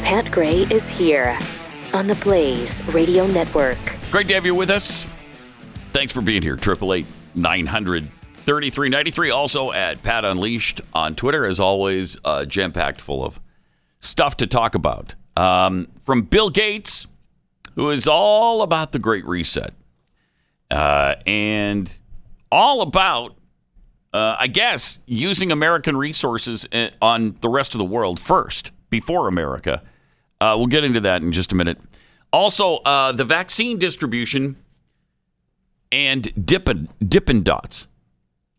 Pat Gray is here on the Blaze Radio Network. Great to have you with us. Thanks for being here. 888-900-3393. Also at Pat Unleashed on Twitter. As always, jam-packed full of stuff to talk about. From Bill Gates, who is all about the Great Reset. And all about, I guess, using American resources on the rest of the world first, before America. We'll get into that in just a minute. Also, the vaccine distribution and Dippin dots.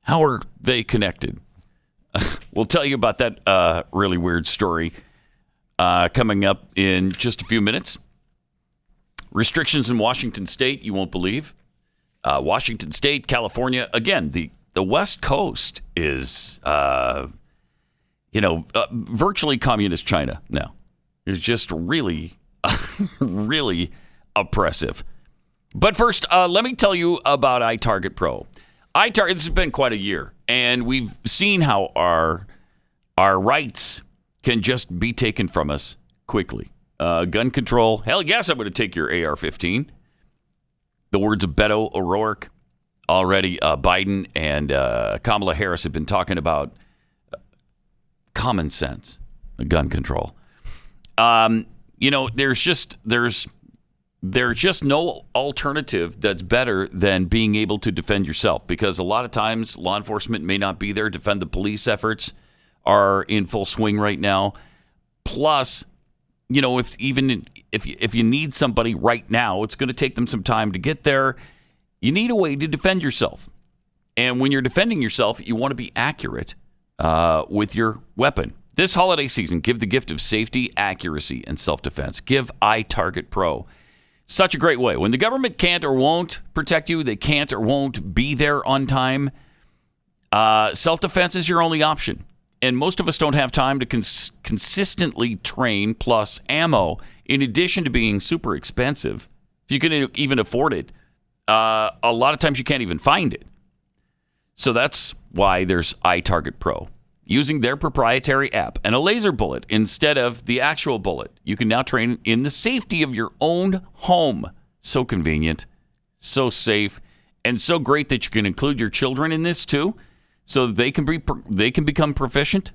How are they connected? We'll tell you about that really weird story coming up in just a few minutes. Restrictions in Washington State, you won't believe. Washington State, California. Again, the West Coast is, virtually communist China now. It's just really, really oppressive. But first, let me tell you about iTarget Pro. This has been quite a year, and we've seen how our rights can just be taken from us quickly. Gun control, hell yes, I'm going to take your AR-15. The words of Beto O'Rourke. Already Biden and Kamala Harris have been talking about common sense, gun control. There's just no alternative that's better than being able to defend yourself, because a lot of times law enforcement may not be there. Defend the police efforts are in full swing right now. Plus, if you need somebody right now, it's going to take them some time to get there. You need a way to defend yourself. And when you're defending yourself, you want to be accurate with your weapon. This holiday season, give the gift of safety, accuracy, and self-defense. Give iTarget Pro. Such a great way. When the government can't or won't protect you, they can't or won't be there on time, self-defense is your only option. And most of us don't have time to consistently train, plus ammo, in addition to being super expensive. If you can even afford it, a lot of times you can't even find it. So that's why there's iTarget Pro. Using their proprietary app and a laser bullet instead of the actual bullet, you can now train in the safety of your own home. So convenient, so safe, and so great that you can include your children in this too, so they can become proficient.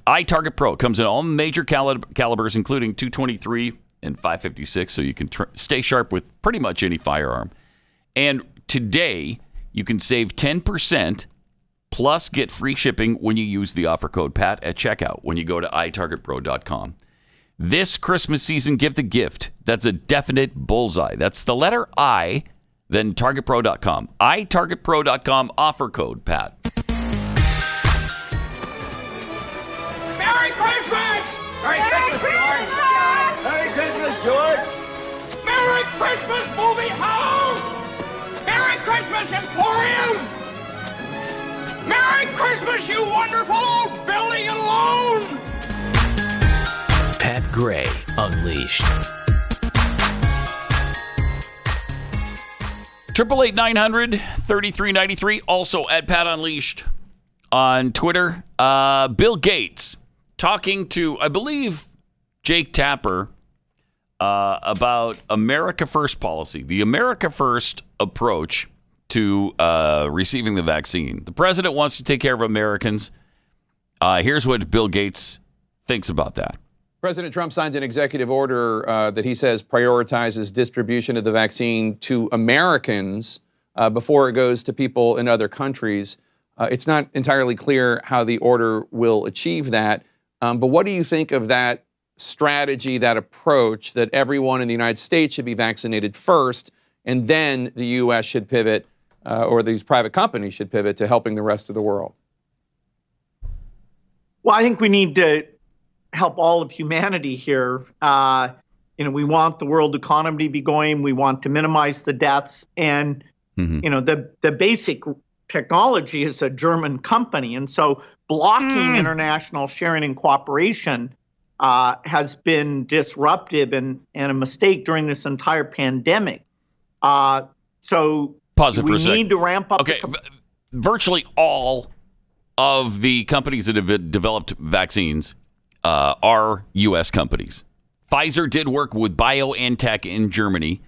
iTarget Pro comes in all major calibers, including .223 and .556, so you can stay sharp with pretty much any firearm. And today, you can save 10%. Plus, get free shipping when you use the offer code PAT at checkout when you go to itargetpro.com. This Christmas season, give the gift. That's a definite bullseye. That's the letter I, then targetpro.com. itargetpro.com, offer code PAT. Merry Christmas! Merry Christmas, George! Merry Christmas, George! Merry Christmas, movie house! Merry Christmas, Emporium! Merry Christmas, you wonderful old building and loan! Pat Gray Unleashed. 888-900-3393. Also at Pat Unleashed on Twitter. Bill Gates talking to, I believe, Jake Tapper about America First policy. The America First approach to receiving the vaccine. The president wants to take care of Americans. Here's what Bill Gates thinks about that. President Trump signed an executive order that he says prioritizes distribution of the vaccine to Americans before it goes to people in other countries. It's not entirely clear how the order will achieve that. But what do you think of that strategy, that approach, that everyone in the United States should be vaccinated first, and then the U.S. should pivot, or these private companies should pivot to helping the rest of the world? Well, I think we need to help all of humanity here. We want the world economy to be going. We want to minimize the deaths. And, the basic technology is a German company. And so blocking international sharing and cooperation has been disruptive and a mistake during this entire pandemic. So pause it for a second. We need to ramp up. Okay, virtually all of the companies that have developed vaccines are U.S. companies. Pfizer did work with BioNTech in Germany.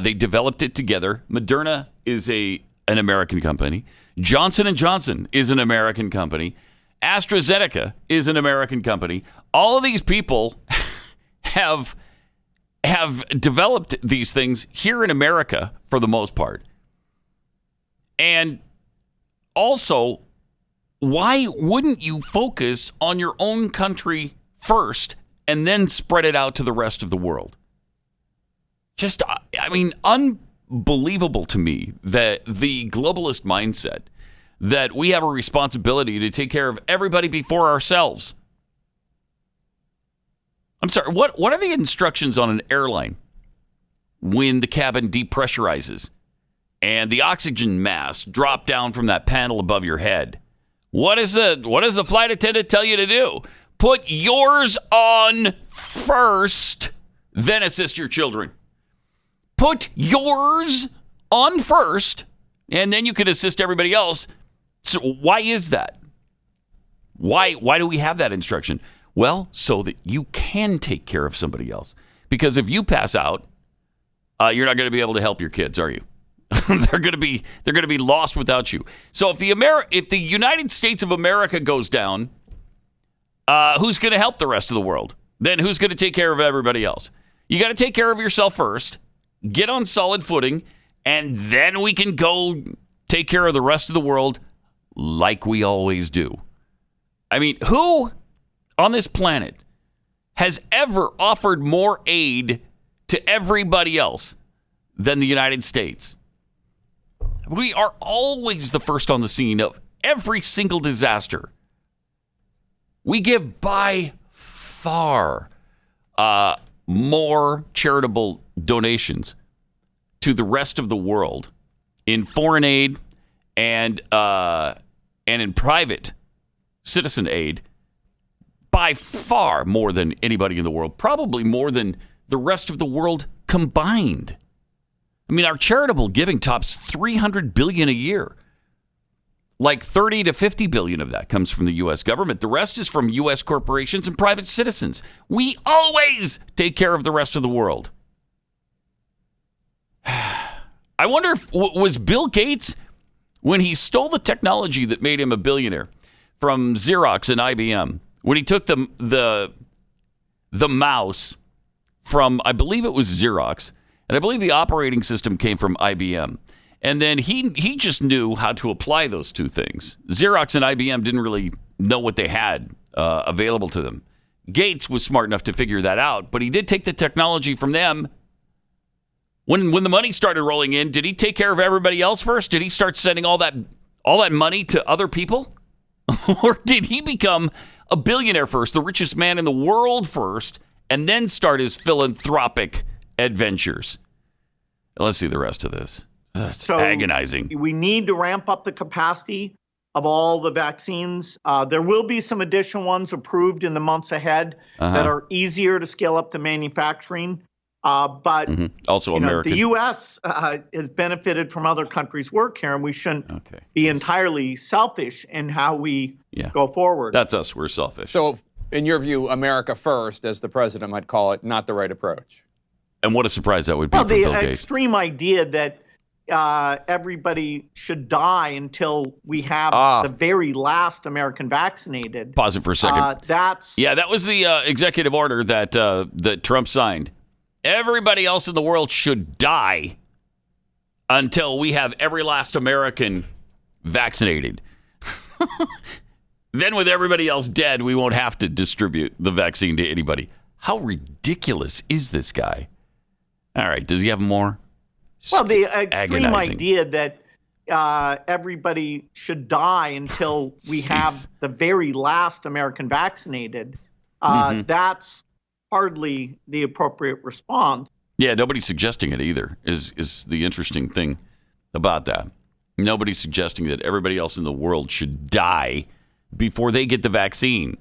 They developed it together. Moderna is an American company. Johnson & Johnson is an American company. AstraZeneca is an American company. All of these people have developed these things here in America for the most part. And also, why wouldn't you focus on your own country first and then spread it out to the rest of the world? Just, I mean, unbelievable to me that the globalist mindset that we have a responsibility to take care of everybody before ourselves. I'm sorry, what are the instructions on an airline when the cabin depressurizes and the oxygen masks drop down from that panel above your head? What does the flight attendant tell you to do? Put yours on first, then assist your children. Put yours on first, and then you can assist everybody else. So why is that? Why do we have that instruction? Well, so that you can take care of somebody else. Because if you pass out, you're not going to be able to help your kids, are you? They're going to be lost without you. So if the United States of America goes down, who's going to help the rest of the world? Then who's going to take care of everybody else? You got to take care of yourself first, get on solid footing, and then we can go take care of the rest of the world like we always do. I mean, who on this planet has ever offered more aid to everybody else than the United States? We are always the first on the scene of every single disaster. We give by far more charitable donations to the rest of the world in foreign aid and in private citizen aid, by far more than anybody in the world, probably more than the rest of the world combined. I mean, our charitable giving tops $300 billion a year. Like 30 to 50 billion of that comes from the U.S. government. The rest is from U.S. corporations and private citizens. We always take care of the rest of the world. I wonder if was Bill Gates, when he stole the technology that made him a billionaire from Xerox and IBM, when he took the mouse from, I believe it was Xerox, and I believe the operating system came from IBM. And then he just knew how to apply those two things. Xerox and IBM didn't really know what they had available to them. Gates was smart enough to figure that out, but he did take the technology from them. When the money started rolling in, did he take care of everybody else first? Did he start sending all that money to other people? Or did he become a billionaire first, the richest man in the world first, and then start his philanthropic adventures? Let's see the rest of this. It's agonizing. We need to ramp up the capacity of all the vaccines. There will be some additional ones approved in the months ahead that are easier to scale up the manufacturing. But also, American. The U.S. Has benefited from other countries' work here, and we shouldn't be entirely selfish in how we go forward. That's us. We're selfish. So, in your view, America first, as the president might call it, not the right approach. And what a surprise that would be for Bill Gates. The extreme idea that everybody should die until we have the very last American vaccinated. Pause it for a second. That was the executive order that Trump signed. Everybody else in the world should die until we have every last American vaccinated. Then with everybody else dead, we won't have to distribute the vaccine to anybody. How ridiculous is this guy? All right, does he have more? Well, the extreme idea that everybody should die until we have the very last American vaccinated, that's hardly the appropriate response. Yeah, nobody's suggesting it either, is the interesting thing about that. Nobody's suggesting that everybody else in the world should die before they get the vaccine.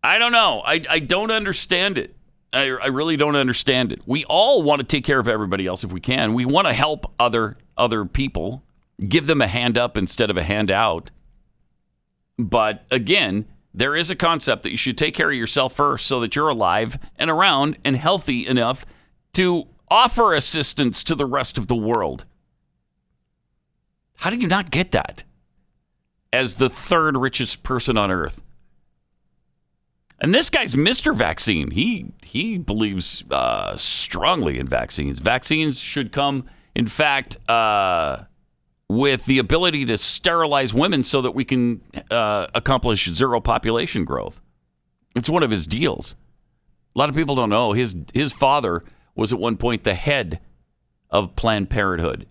I don't know. I don't understand it. I really don't understand it. We all want to take care of everybody else if we can. We want to help other people, give them a hand up instead of a hand out. But again, there is a concept that you should take care of yourself first so that you're alive and around and healthy enough to offer assistance to the rest of the world. How do you not get that as the third richest person on earth? And this guy's Mr. Vaccine. He believes strongly in vaccines. Vaccines should come, in fact, with the ability to sterilize women so that we can accomplish zero population growth. It's one of his deals. A lot of people don't know. His father was at one point the head of Planned Parenthood.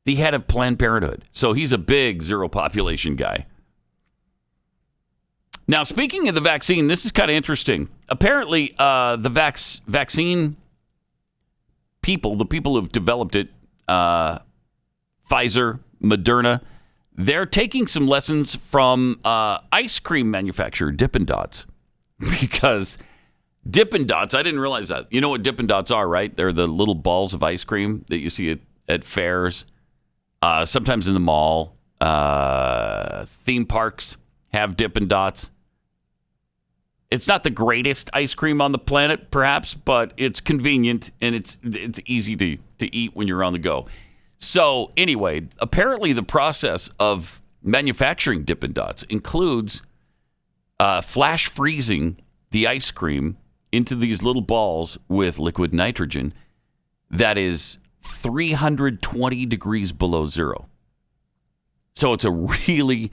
The head of Planned Parenthood. So he's a big zero population guy. Now, speaking of the vaccine, this is kind of interesting. Apparently, the vaccine people, the people who've developed it, Pfizer, Moderna, they're taking some lessons from ice cream manufacturer Dippin' Dots. Because Dippin' Dots, I didn't realize that. You know what Dippin' Dots are, right? They're the little balls of ice cream that you see at fairs, sometimes in the mall. Theme parks have Dippin' Dots. It's not the greatest ice cream on the planet, perhaps, but it's convenient and it's easy to eat when you're on the go. So anyway, apparently the process of manufacturing Dippin' Dots includes flash freezing the ice cream into these little balls with liquid nitrogen that is 320 degrees below zero. So it's a really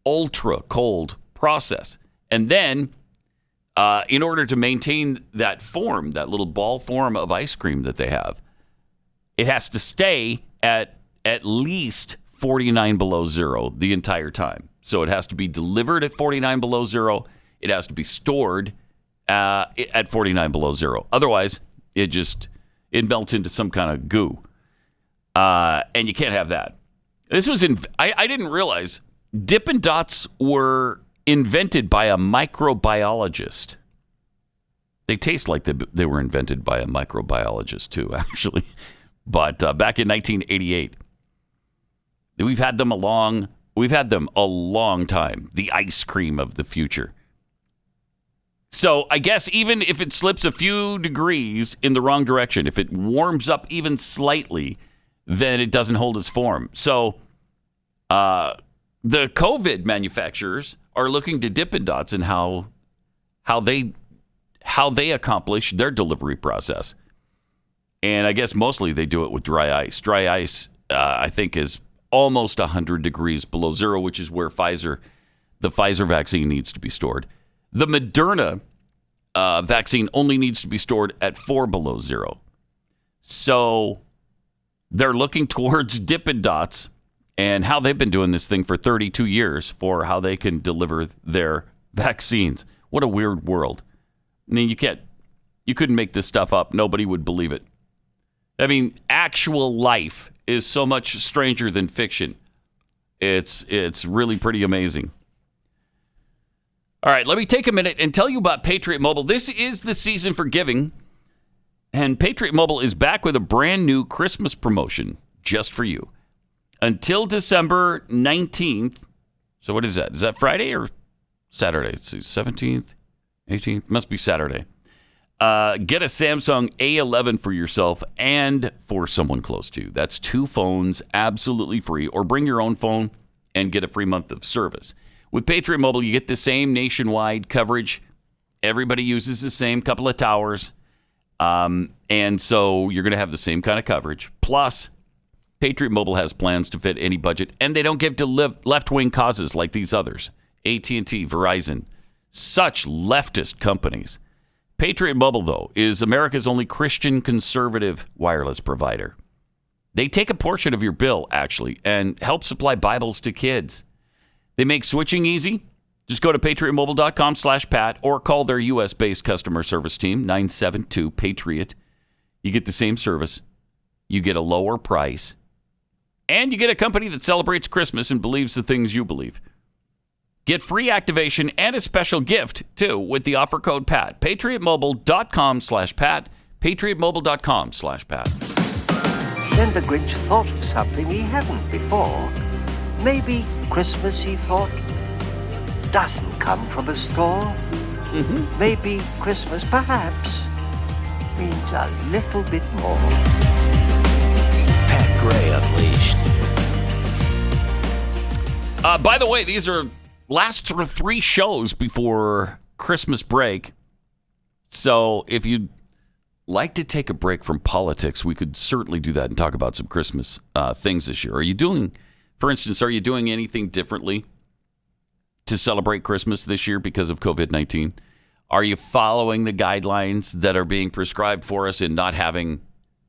ultra cold process. And then in order to maintain that form, that little ball form of ice cream that they have, it has to stay at least 49 below zero the entire time. So it has to be delivered at 49 below zero. It has to be stored at 49 below zero. Otherwise, it melts into some kind of goo. And you can't have that. This was I didn't realize Dippin' Dots were invented by a microbiologist. They taste like they were invented by a microbiologist too, actually. But back in 1988, we've had them a long time. The ice cream of the future. So I guess even if it slips a few degrees in the wrong direction, if it warms up even slightly, then it doesn't hold its form. So the COVID manufacturers are looking to Dippin' Dots and how they accomplish their delivery process. And I guess mostly they do it with dry ice. Dry ice, I think, is almost 100 degrees below zero, which is where the Pfizer vaccine needs to be stored. The Moderna vaccine only needs to be stored at 4 below zero. So they're looking towards Dippin' Dots and how they've been doing this thing for 32 years for how they can deliver their vaccines. What a weird world. I mean, you couldn't make this stuff up. Nobody would believe it. I mean, actual life is so much stranger than fiction. It's really pretty amazing. All right, let me take a minute and tell you about Patriot Mobile. This is the season for giving, and Patriot Mobile is back with a brand new Christmas promotion just for you. Until December 19th, so what is that? Is that Friday or Saturday? It's the 17th, 18th, must be Saturday. Get a Samsung A11 for yourself and for someone close to you. That's 2 phones absolutely free, or bring your own phone and get a free month of service. With Patriot Mobile, you get the same nationwide coverage. Everybody uses the same couple of towers. And so you're going to have the same kind of coverage. Plus, Patriot Mobile has plans to fit any budget, and they don't give to left-wing causes like these others. AT&T, Verizon, such leftist companies. Patriot Mobile, though, is America's only Christian conservative wireless provider. They take a portion of your bill, actually, and help supply Bibles to kids. They make switching easy. Just go to patriotmobile.com/Pat or call their U.S.-based customer service team, 972-PATRIOT. You get the same service. You get a lower price. And you get a company that celebrates Christmas and believes the things you believe. Get free activation and a special gift, too, with the offer code PAT. patriotmobile.com/Pat. patriotmobile.com/Pat. Then the Grinch thought of something he hadn't before. Maybe Christmas, he thought, doesn't come from a store, maybe Christmas perhaps means a little bit more. Pat Gray Unleashed. By the way, these are last 3 shows before Christmas break. So if you'd like to take a break from politics, we could certainly do that and talk about some Christmas things this year. For instance, are you doing anything differently to celebrate Christmas this year because of COVID-19? Are you following the guidelines that are being prescribed for us and not having...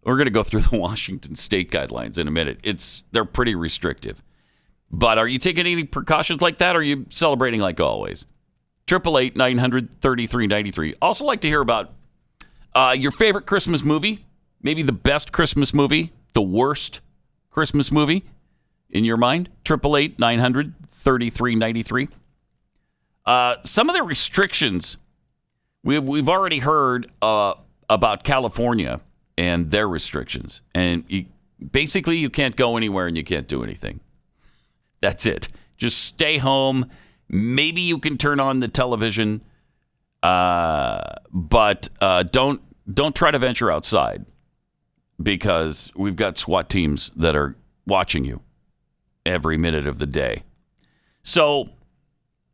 We're going to go through the Washington state guidelines in a minute. They're pretty restrictive. But are you taking any precautions like that, or are you celebrating like always? 888-900-3393. Also like to hear about your favorite Christmas movie, maybe the best Christmas movie, the worst Christmas movie in your mind. 888-900-3393. Some of the restrictions... We've already heard about California and their restrictions. And basically, you can't go anywhere and you can't do anything. That's it. Just stay home. Maybe you can turn on the television, but don't try to venture outside because we've got SWAT teams that are watching you every minute of the day. So...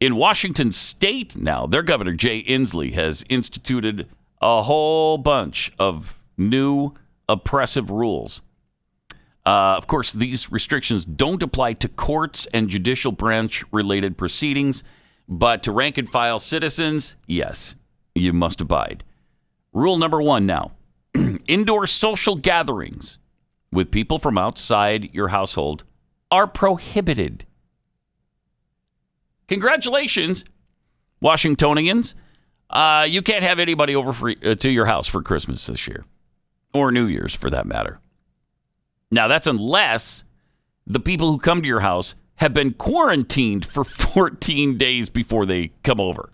in Washington State now, their governor, Jay Inslee, has instituted a whole bunch of new oppressive rules. Of course, these restrictions don't apply to courts and judicial branch-related proceedings, but to rank-and-file citizens, yes, you must abide. Rule number 1 now. Indoor social gatherings with people from outside your household are prohibited. Congratulations, Washingtonians. You can't have anybody over to your house for Christmas this year, or New Year's for that matter. Now, that's unless the people who come to your house have been quarantined for 14 days before they come over.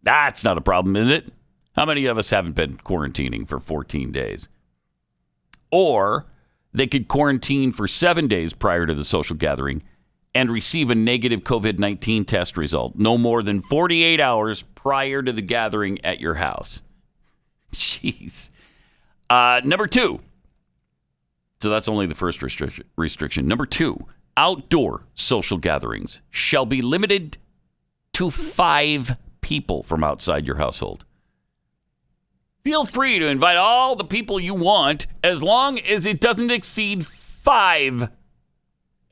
That's not a problem, is it? How many of us haven't been quarantining for 14 days? Or they could quarantine for 7 days prior to the social gathering and receive a negative COVID-19 test result no more than 48 hours prior to the gathering at your house. Jeez. Number 2. So that's only the first restriction. Number 2, outdoor social gatherings shall be limited to 5 people from outside your household. Feel free to invite all the people you want as long as it doesn't exceed 5.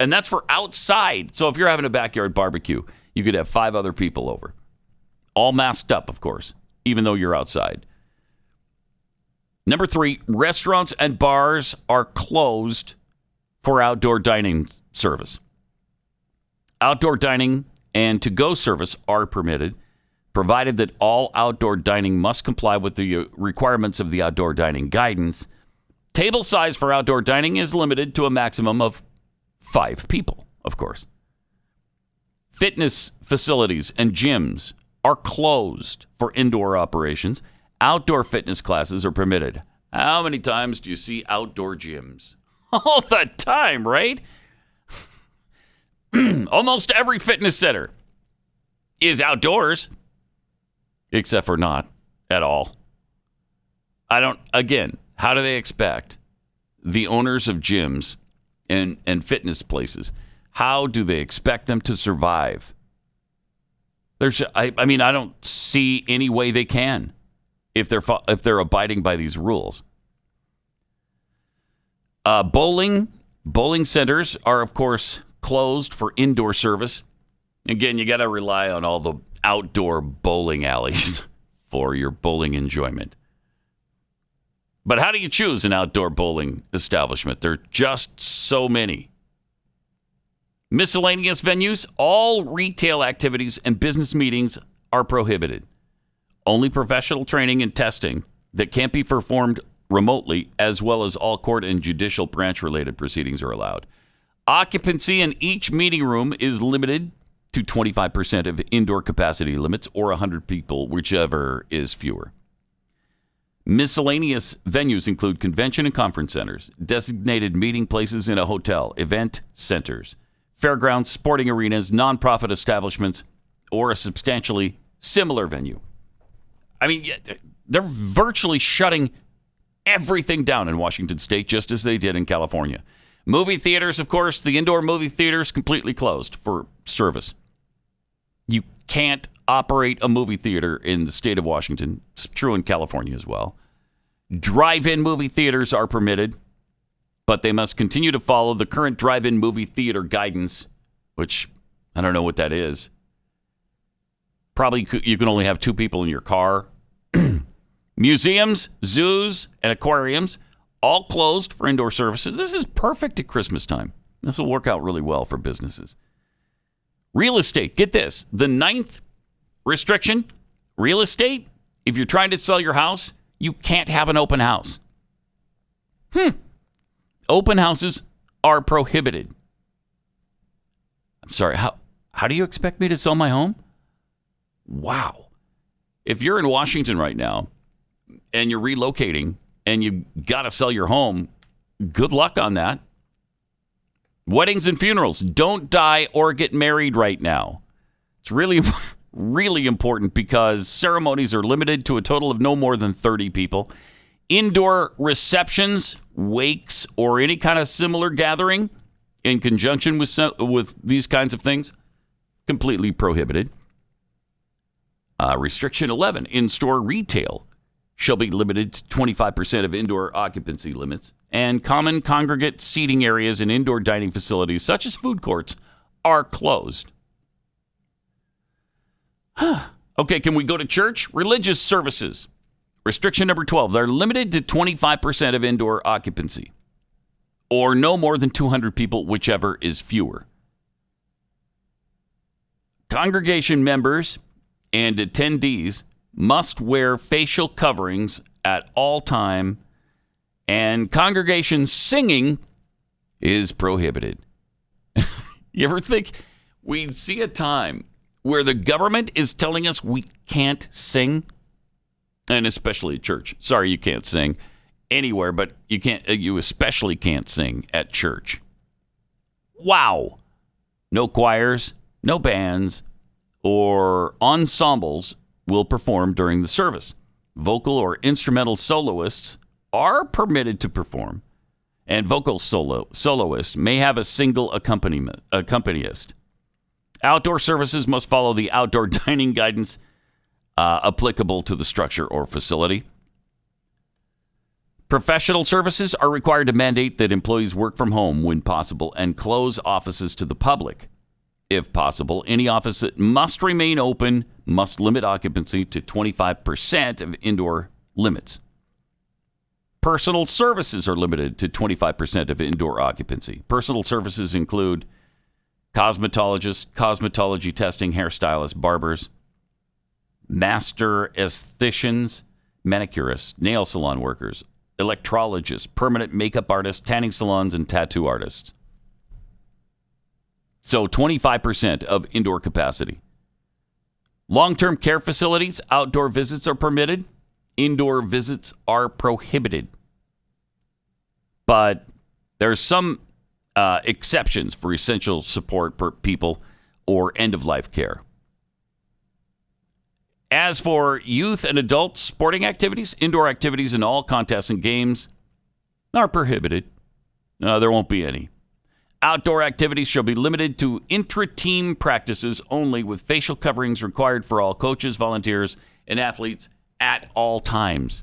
And that's for outside. So if you're having a backyard barbecue, you could have 5 other people over. All masked up, of course, even though you're outside. Number 3, restaurants and bars are closed for outdoor dining service. Outdoor dining and to-go service are permitted, provided that all outdoor dining must comply with the requirements of the outdoor dining guidance. Table size for outdoor dining is limited to a maximum of 5 people, of course. Fitness facilities and gyms are closed for indoor operations. Outdoor fitness classes are permitted. How many times do you see outdoor gyms? All the time, right? Almost every fitness center is outdoors, except for not at all. How do they expect the owners of gyms and fitness places, how do they expect them to survive? I don't see any way they can if they're abiding by these rules. Bowling centers are, of course, closed for indoor service. Again, you got to rely on all the outdoor bowling alleys for your bowling enjoyment. But how do you choose an outdoor bowling establishment? There are just so many. Miscellaneous venues, all retail activities and business meetings are prohibited. Only professional training and testing that can't be performed remotely, as well as all court and judicial branch-related proceedings are allowed. Occupancy in each meeting room is limited to 25% of indoor capacity limits or 100 people, whichever is fewer. Miscellaneous venues include convention and conference centers, designated meeting places in a hotel, event centers, fairgrounds, sporting arenas, nonprofit establishments, or a substantially similar venue. I mean, they're virtually shutting everything down in Washington State, just as they did in California. Movie theaters, of course, the indoor movie theaters completely closed for service. You can't operate a movie theater in the state of Washington. It's true in California as well. Drive-in movie theaters are permitted, but they must continue to follow the current drive-in movie theater guidance, which I don't know what that is. Probably you can only have 2 people in your car. Museums, zoos, and aquariums all closed for indoor services. This is perfect at Christmas time. This will work out really well for businesses. Real estate, get this. The 9th restriction, real estate, if you're trying to sell your house, you can't have an open house. Open houses are prohibited. I'm sorry, how do you expect me to sell my home? Wow. If you're in Washington right now and you're relocating and you got to sell your home, good luck on that. Weddings and funerals, don't die or get married right now. It's really, really important because ceremonies are limited to a total of no more than 30 people. Indoor receptions, wakes, or any kind of similar gathering in conjunction with these kinds of things, completely prohibited. Restriction 11, in-store retail shall be limited to 25% of indoor occupancy limits, and common congregate seating areas and indoor dining facilities, such as food courts, are closed. Okay, can we go to church? Religious services. Restriction number 12, they're limited to 25% of indoor occupancy, or no more than 200 people, whichever is fewer. Congregation members and attendees must wear facial coverings at all time, and congregation singing is prohibited. You ever think we'd see a time where the government is telling us we can't sing? And especially at church. Sorry, you can't sing anywhere, but you especially can't sing at church. Wow. No choirs, no bands, or ensembles will perform during the service. Vocal or instrumental soloists are permitted to perform, and vocal soloists may have a single accompanist. Outdoor services must follow the outdoor dining guidance applicable to the structure or facility. Professional services are required to mandate that employees work from home when possible and close offices to the public. If possible, any office that must remain open must limit occupancy to 25% of indoor limits. Personal services are limited to 25% of indoor occupancy. Personal services include cosmetologists, cosmetology testing, hairstylists, barbers, master aestheticians, manicurists, nail salon workers, electrologists, permanent makeup artists, tanning salons, and tattoo artists. So 25% of indoor capacity. Long-term care facilities, outdoor visits are permitted. Indoor visits are prohibited. But there's some exceptions for essential support for people or end-of-life care. As for youth and adult sporting activities, indoor activities and all contests and games are prohibited. No, there won't be any. Outdoor activities shall be limited to intra-team practices only, with facial coverings required for all coaches, volunteers, and athletes at all times.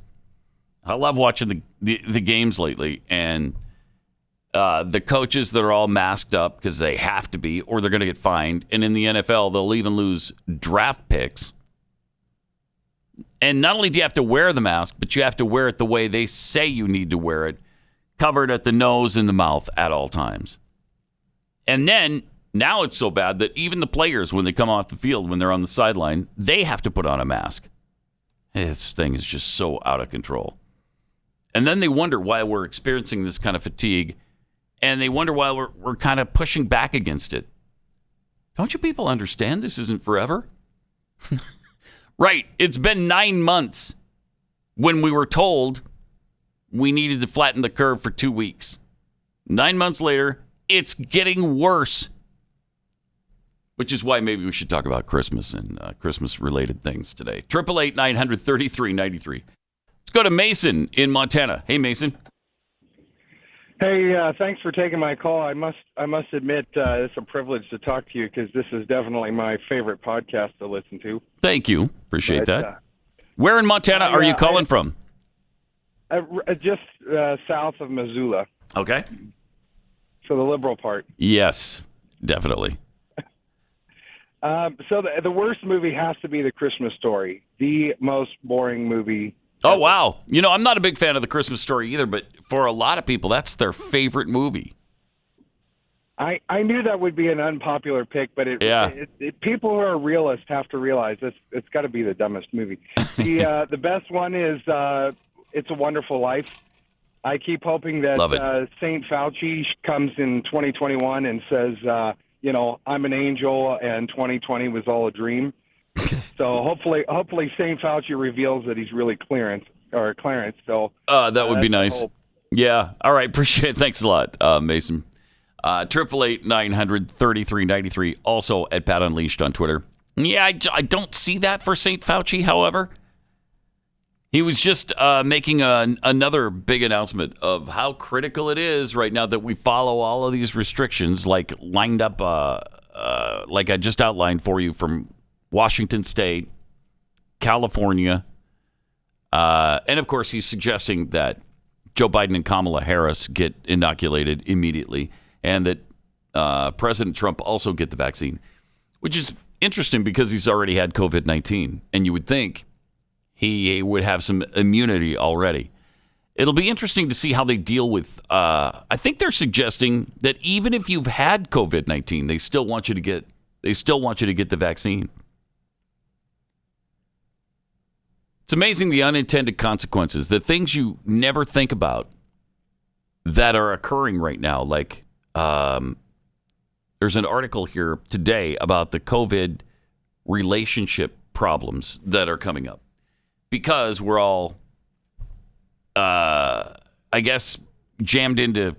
I love watching the games lately, and the coaches that are all masked up because they have to be or they're going to get fined. And in the NFL, they'll even lose draft picks. And not only do you have to wear the mask, but you have to wear it the way they say you need to wear it, covered at the nose and the mouth at all times. And then, now it's so bad that even the players, when they come off the field, when they're on the sideline, they have to put on a mask. This thing is just so out of control. And then they wonder why we're experiencing this kind of fatigue, and they wonder why we're kind of pushing back against it. Don't you people understand this isn't forever? Right, it's been 9 months when we were told we needed to flatten the curve for 2 weeks. 9 months later, it's getting worse. which is why maybe we should talk about Christmas and Christmas-related things today. 888-900-3393. Let's go to Mason in Montana. Hey, Mason. Hey, thanks for taking my call. I must admit it's a privilege to talk to you because this is definitely my favorite podcast to listen to. Thank you. Appreciate that. Where in Montana are you calling from? Just south of Missoula. Okay. So the liberal part. Yes, definitely. So the worst movie has to be The Christmas Story, the most boring movie. Oh, wow. You know, I'm not a big fan of The Christmas Story either, but for a lot of people, that's their favorite movie. I knew that would be an unpopular pick, but people who are realists have to realize it's got to be the dumbest movie. The best one is It's a Wonderful Life. I keep hoping that St. Fauci comes in 2021 and says, I'm an angel and 2020 was all a dream. So hopefully St. Fauci reveals that he's really Clarence. So that would be nice. Yeah. All right. Appreciate it. Thanks a lot, Mason. 888-900-3393. Also at Pat Unleashed on Twitter. Yeah, I don't see that for St. Fauci, however. He was just making another big announcement of how critical it is right now that we follow all of these restrictions, like lined up, like I just outlined for you from Washington State, California, and of course he's suggesting that Joe Biden and Kamala Harris get inoculated immediately, and that President Trump also get the vaccine, which is interesting because he's already had COVID-19, and you would think he would have some immunity already. It'll be interesting to see how they deal with. I think they're suggesting that even if you've had COVID-19, they still want you to get the vaccine. It's amazing the unintended consequences, the things you never think about that are occurring right now. Like there's an article here today about the COVID relationship problems that are coming up because we're all, I guess, jammed into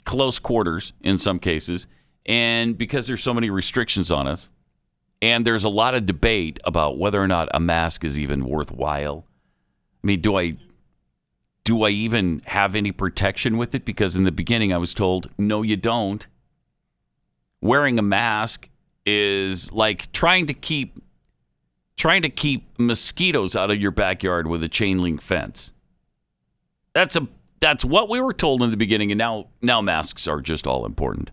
close quarters in some cases, and because there's so many restrictions on us. And there's a lot of debate about whether or not a mask is even worthwhile. I mean, do I even have any protection with it? Because in the beginning I was told, no, you don't. Wearing a mask is like trying to keep mosquitoes out of your backyard with a chain link fence. That's what we were told in the beginning, and now masks are just all important.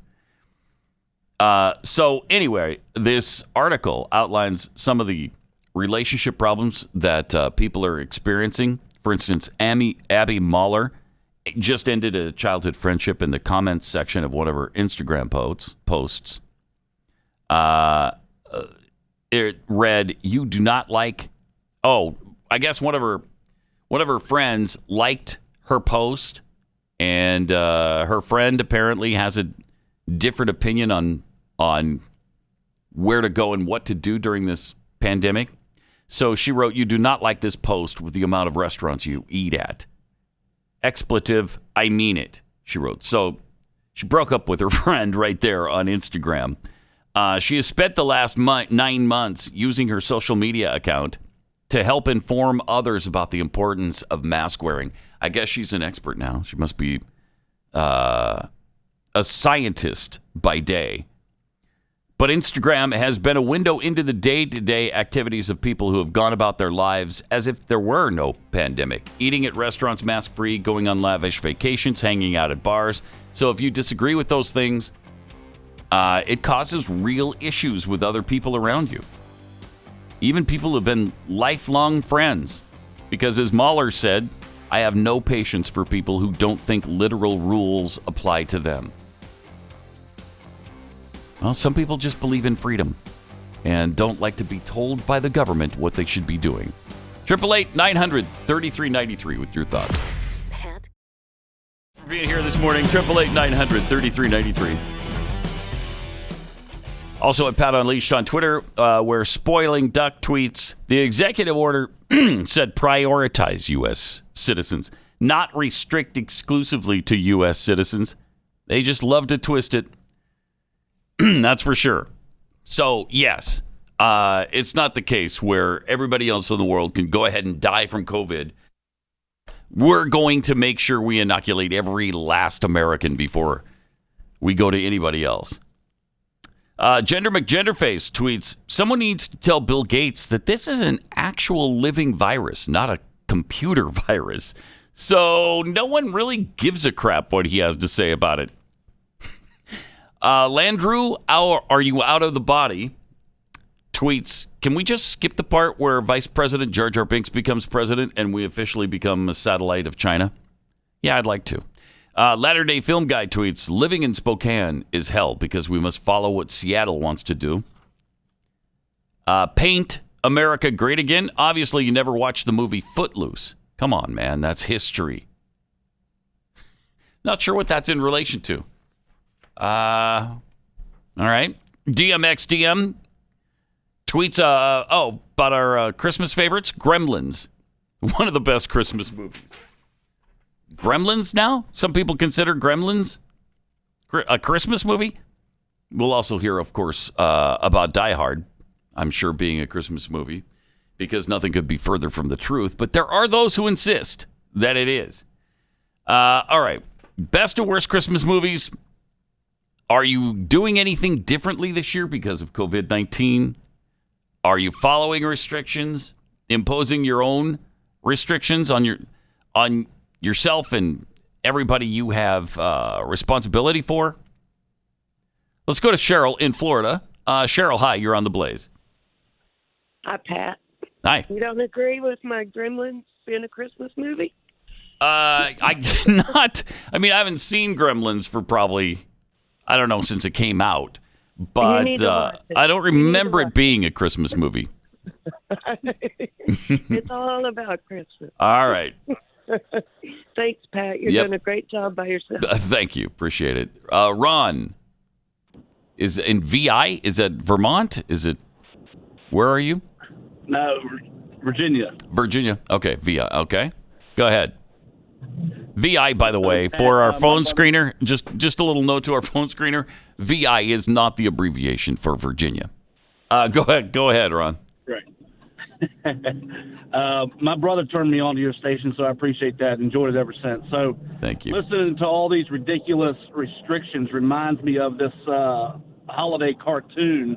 So anyway, this article outlines some of the relationship problems that people are experiencing. For instance, Abby Mahler just ended a childhood friendship in the comments section of one of her Instagram posts. It read, "You do not like." Oh, I guess one of her friends liked her post, and her friend apparently has a different opinion on where to go and what to do during this pandemic. So she wrote, "You do not like this post with the amount of restaurants you eat at. Expletive, I mean it," she wrote. So she broke up with her friend right there on Instagram. She has spent the last 9 months using her social media account to help inform others about the importance of mask wearing. I guess she's an expert now. She must be a scientist by day. But Instagram has been a window into the day-to-day activities of people who have gone about their lives as if there were no pandemic. Eating at restaurants mask-free, going on lavish vacations, hanging out at bars. So if you disagree with those things, it causes real issues with other people around you. Even people who have been lifelong friends. Because as Mahler said, "I have no patience for people who don't think literal rules apply to them." Well, some people just believe in freedom and don't like to be told by the government what they should be doing. 888-900-3393 with your thoughts. Pat. For being here this morning, 888-900-3393. Also at Pat Unleashed on Twitter, where Spoiling Duck tweets, the executive order said prioritize U.S. citizens, not restrict exclusively to U.S. citizens. They just love to twist it. That's for sure. So, yes, it's not the case where everybody else in the world can go ahead and die from COVID. We're going to make sure we inoculate every last American before we go to anybody else. Gender McGenderface tweets, someone needs to tell Bill Gates that this is an actual living virus, not a computer virus. So no one really gives a crap what he has to say about it. Landrew, are you out of the body? Tweets, can we just skip the part where Vice President Jar Jar Binks becomes president and we officially become a satellite of China? Yeah, I'd like to. Latter-day Film Guy tweets, living in Spokane is hell because we must follow what Seattle wants to do. Paint America Great Again. Obviously, you never watched the movie Footloose. Come on, man. That's history. Not sure what that's in relation to. All right. DMXDM tweets, about our Christmas favorites. Gremlins. One of the best Christmas movies. Gremlins now? Some people consider Gremlins a Christmas movie. We'll also hear, of course, about Die Hard, I'm sure being a Christmas movie, because nothing could be further from the truth. But there are those who insist that it is. All right. Best or worst Christmas movies. Are you doing anything differently this year because of COVID-19? Are you following restrictions, imposing your own restrictions on yourself and everybody you have responsibility for? Let's go to Cheryl in Florida. Cheryl, hi, you're on the Blaze. Hi, Pat. Hi. You don't agree with my Gremlins being a Christmas movie? I not. I mean, I haven't seen Gremlins for probably, I don't know, since it came out. But I don't remember it being a Christmas movie. It's all about Christmas. All right. Thanks, Pat. You're doing a great job by yourself. Thank you. Appreciate it. Ron, is in VI? Is that Vermont? Is it? Where are you? No, Virginia. Virginia. Okay, VI. Okay. Go ahead. VI, by the way, for our phone screener, just a little note to our phone screener, VI is not the abbreviation for Virginia. Go ahead, Ron. Right. My brother turned me on to your station, so I appreciate that. Enjoyed it ever since. So, thank you. Listening to all these ridiculous restrictions reminds me of this holiday cartoon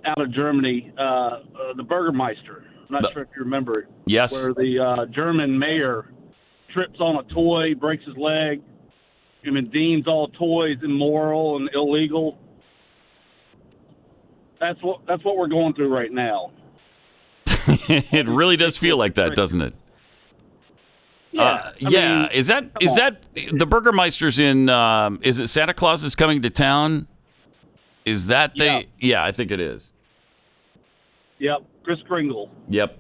out of Germany, the Burgermeister. I'm not sure if you remember it. Yes. Where the German mayor trips on a toy, breaks his leg, and deems all toys immoral and illegal. That's what we're going through right now. It really does feel like that, doesn't it? Yeah. I mean, is that the Burgermeister's in? Is it Santa Claus is coming to town? Is that Yeah, I think it is. Yep, Kris Kringle. Yep.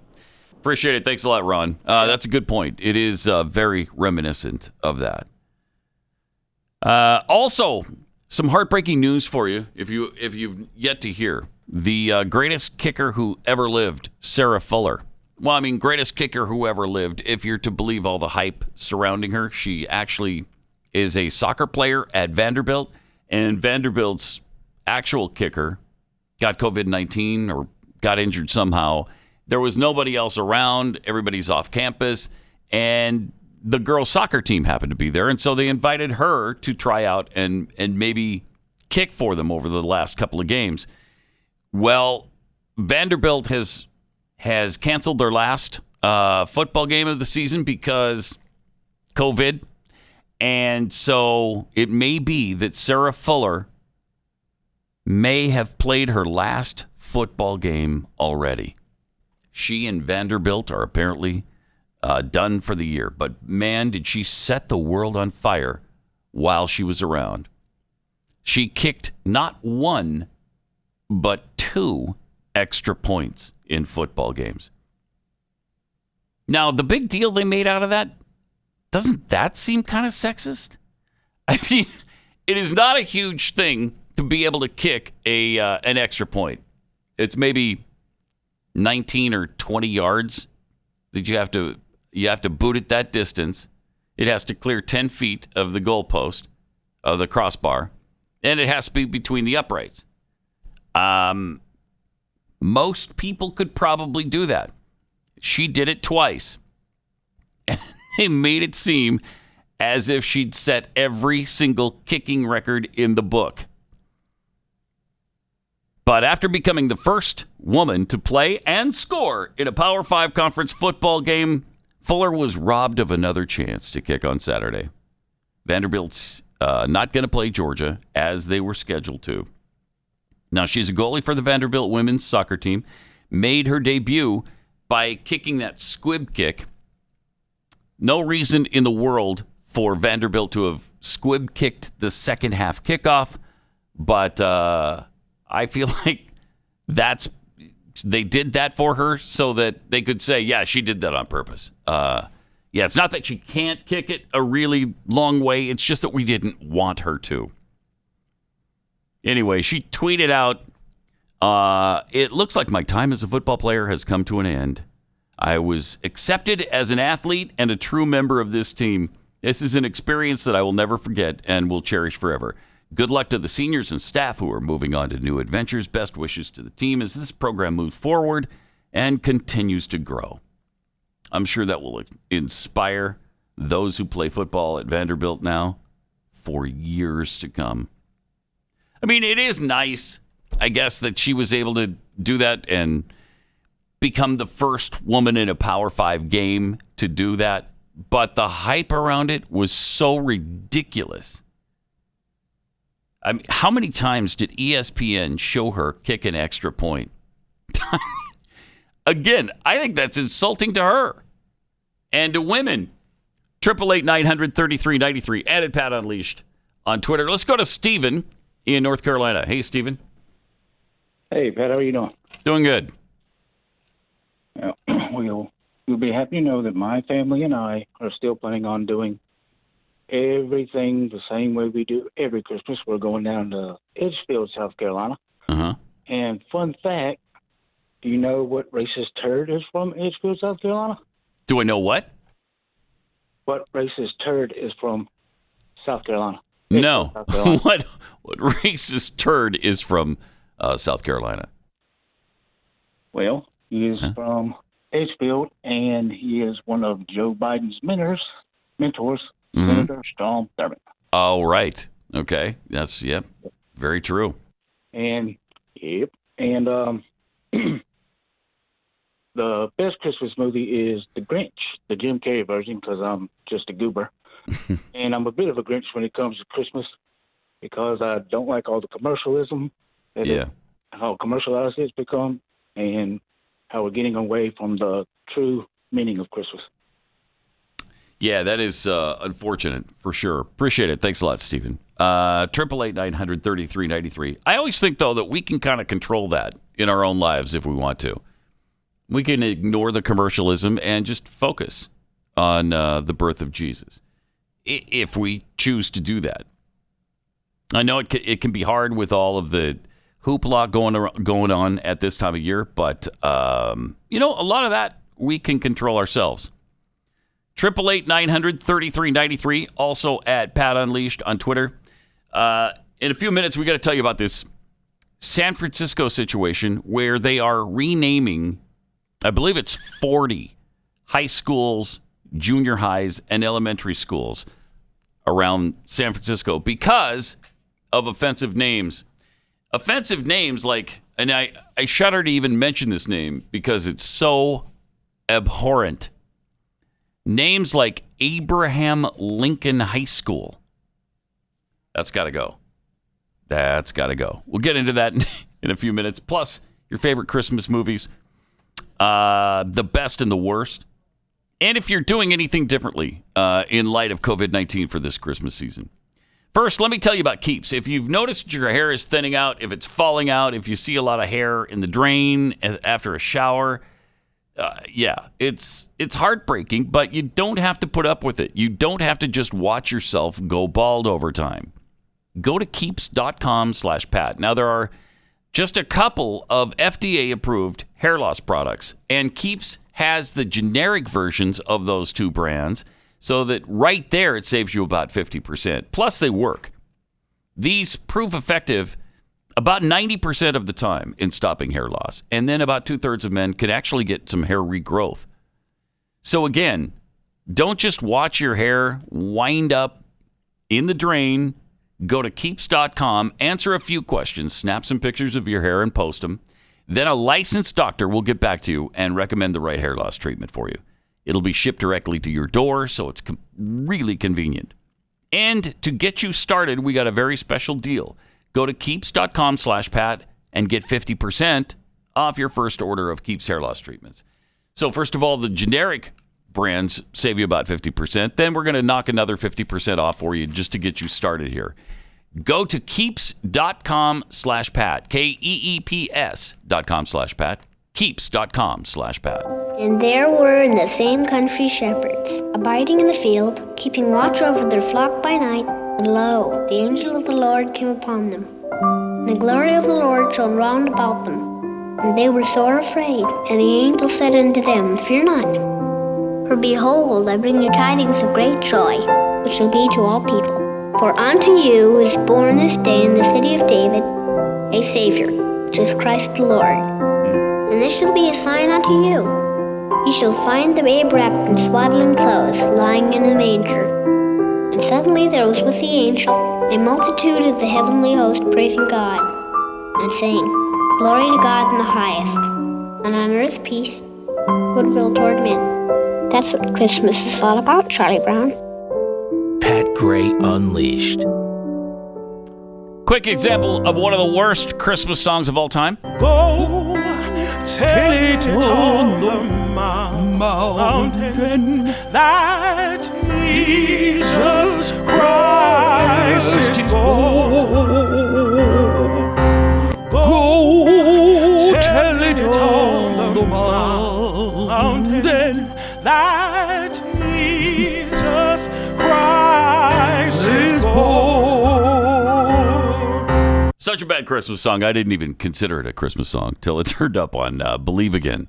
Appreciate it. Thanks a lot, Ron. That's a good point. It is very reminiscent of that. Also, some heartbreaking news for you if you've yet to hear. The greatest kicker who ever lived, Sarah Fuller. Well, I mean, greatest kicker who ever lived, if you're to believe all the hype surrounding her. She actually is a soccer player at Vanderbilt, and Vanderbilt's actual kicker got COVID-19 or got injured somehow. There was nobody else around. Everybody's off campus, and the girls' soccer team happened to be there, and so they invited her to try out and maybe kick for them over the last couple of games. Well, Vanderbilt has canceled their last football game of the season because COVID, and so it may be that Sarah Fuller may have played her last football game already. She and Vanderbilt are apparently done for the year, but man, did she set the world on fire while she was around. She kicked not one, but 2 extra points in football games. Now, the big deal they made out of that, doesn't that seem kind of sexist? I mean, it is not a huge thing to be able to kick an extra point. It's maybe 19 or 20 yards that you have to boot it that distance. It has to clear 10 feet of the goalpost, of the crossbar, and it has to be between the uprights. Most people could probably do that. She did it twice. And they made it seem as if she'd set every single kicking record in the book. But after becoming the first woman to play and score in a Power 5 conference football game, Fuller was robbed of another chance to kick on Saturday. Vanderbilt's not going to play Georgia as they were scheduled to. Now, she's a goalie for the Vanderbilt women's soccer team, made her debut by kicking that squib kick. No reason in the world for Vanderbilt to have squib kicked the second half kickoff, but I feel like they did that for her so that they could say, yeah, she did that on purpose. Yeah, it's not that she can't kick it a really long way. It's just that we didn't want her to. Anyway, she tweeted out, it looks like my time as a football player has come to an end. I was accepted as an athlete and a true member of this team. This is an experience that I will never forget and will cherish forever. Good luck to the seniors and staff who are moving on to new adventures. Best wishes to the team as this program moves forward and continues to grow. I'm sure that will inspire those who play football at Vanderbilt now for years to come. I mean, it is nice, I guess, that she was able to do that and become the first woman in a Power 5 game to do that. But the hype around it was so ridiculous. I mean, how many times did ESPN show her kick an extra point? Again, I think that's insulting to her and to women. 888-900-3393. Added Pat Unleashed on Twitter. Let's go to Stephen in North Carolina. Hey, Stephen. Hey, Pat. How are you doing? Doing good. You'll be happy to know that my family and I are still planning on doing everything the same way we do every Christmas. We're going down to Edgefield, South Carolina. Uh-huh. And fun fact, do you know what racist turd is from Edgefield, South Carolina? Do I know what? What racist turd is from South Carolina? No. South Carolina. What racist turd is from South Carolina? Well, he is from Edgefield, and he is one of Joe Biden's mentors, Senator Strom Thurmond. Oh, right. Okay. That's, very true. And, the best Christmas movie is The Grinch, the Jim Carrey version, because I'm just a goober. And I'm a bit of a Grinch when it comes to Christmas because I don't like all the commercialism, how commercialized it's become, and how we're getting away from the true meaning of Christmas. Yeah, that is unfortunate for sure. Appreciate it. Thanks a lot, Stephen. 888-900-3393. I always think, though, that we can kind of control that in our own lives if we want to. We can ignore the commercialism and just focus on the birth of Jesus if we choose to do that. I know it can be hard with all of the hoopla going on at this time of year, but, a lot of that we can control ourselves. 888-900-3393, also at Pat Unleashed on Twitter. In a few minutes, we got to tell you about this San Francisco situation where they are renaming, I believe it's 40 high schools, junior highs, and elementary schools around San Francisco because of offensive names. Offensive names like, and I shudder to even mention this name because it's so abhorrent. Names like Abraham Lincoln High School. That's got to go. That's got to go. We'll get into that in a few minutes. Plus, your favorite Christmas movies, the best and the worst. And if you're doing anything differently in light of COVID-19 for this Christmas season. First, let me tell you about Keeps. If you've noticed your hair is thinning out, if it's falling out, if you see a lot of hair in the drain after a shower, it's heartbreaking, but you don't have to put up with it. You don't have to just watch yourself go bald over time. Go to keeps.com/Pat. Now, there are just a couple of FDA-approved hair loss products, and Keeps has the generic versions of those two brands, so that right there it saves you about 50%. Plus, they work. These proof effective about 90% of the time in stopping hair loss. And then about 2/3 of men could actually get some hair regrowth. So again, don't just watch your hair wind up in the drain. Go to keeps.com, answer a few questions, snap some pictures of your hair and post them. Then a licensed doctor will get back to you and recommend the right hair loss treatment for you. It'll be shipped directly to your door, so it's really convenient. And to get you started, we got a very special deal. Go to keeps.com/Pat and get 50% off your first order of Keeps hair loss treatments. So first of all, the generic brands save you about 50%. Then we're going to knock another 50% off for you just to get you started here. Go to keeps.com/Pat, KEEPS.com/Pat, keeps.com/Pat. And there were in the same country shepherds, abiding in the field, keeping watch over their flock by night. And lo, the angel of the Lord came upon them. And the glory of the Lord shone round about them. And they were sore afraid. And the angel said unto them, Fear not. For behold, I bring you tidings of great joy, which shall be to all people. For unto you is born this day in the city of David a Savior, which is Christ the Lord. And this shall be a sign unto you. Ye shall find the babe wrapped in swaddling clothes, lying in a manger. And suddenly there was with the angel a multitude of the heavenly host praising God, and saying, Glory to God in the highest, and on earth peace, goodwill toward men. That's what Christmas is all about, Charlie Brown. Pat Gray Unleashed. Quick example of one of the worst Christmas songs of all time. Go tell it on the mountain that Jesus Christ is born. Go tell it on the mountain that Jesus Christ is born. Such a bad Christmas song. I didn't even consider it a Christmas song till it turned up on Believe Again,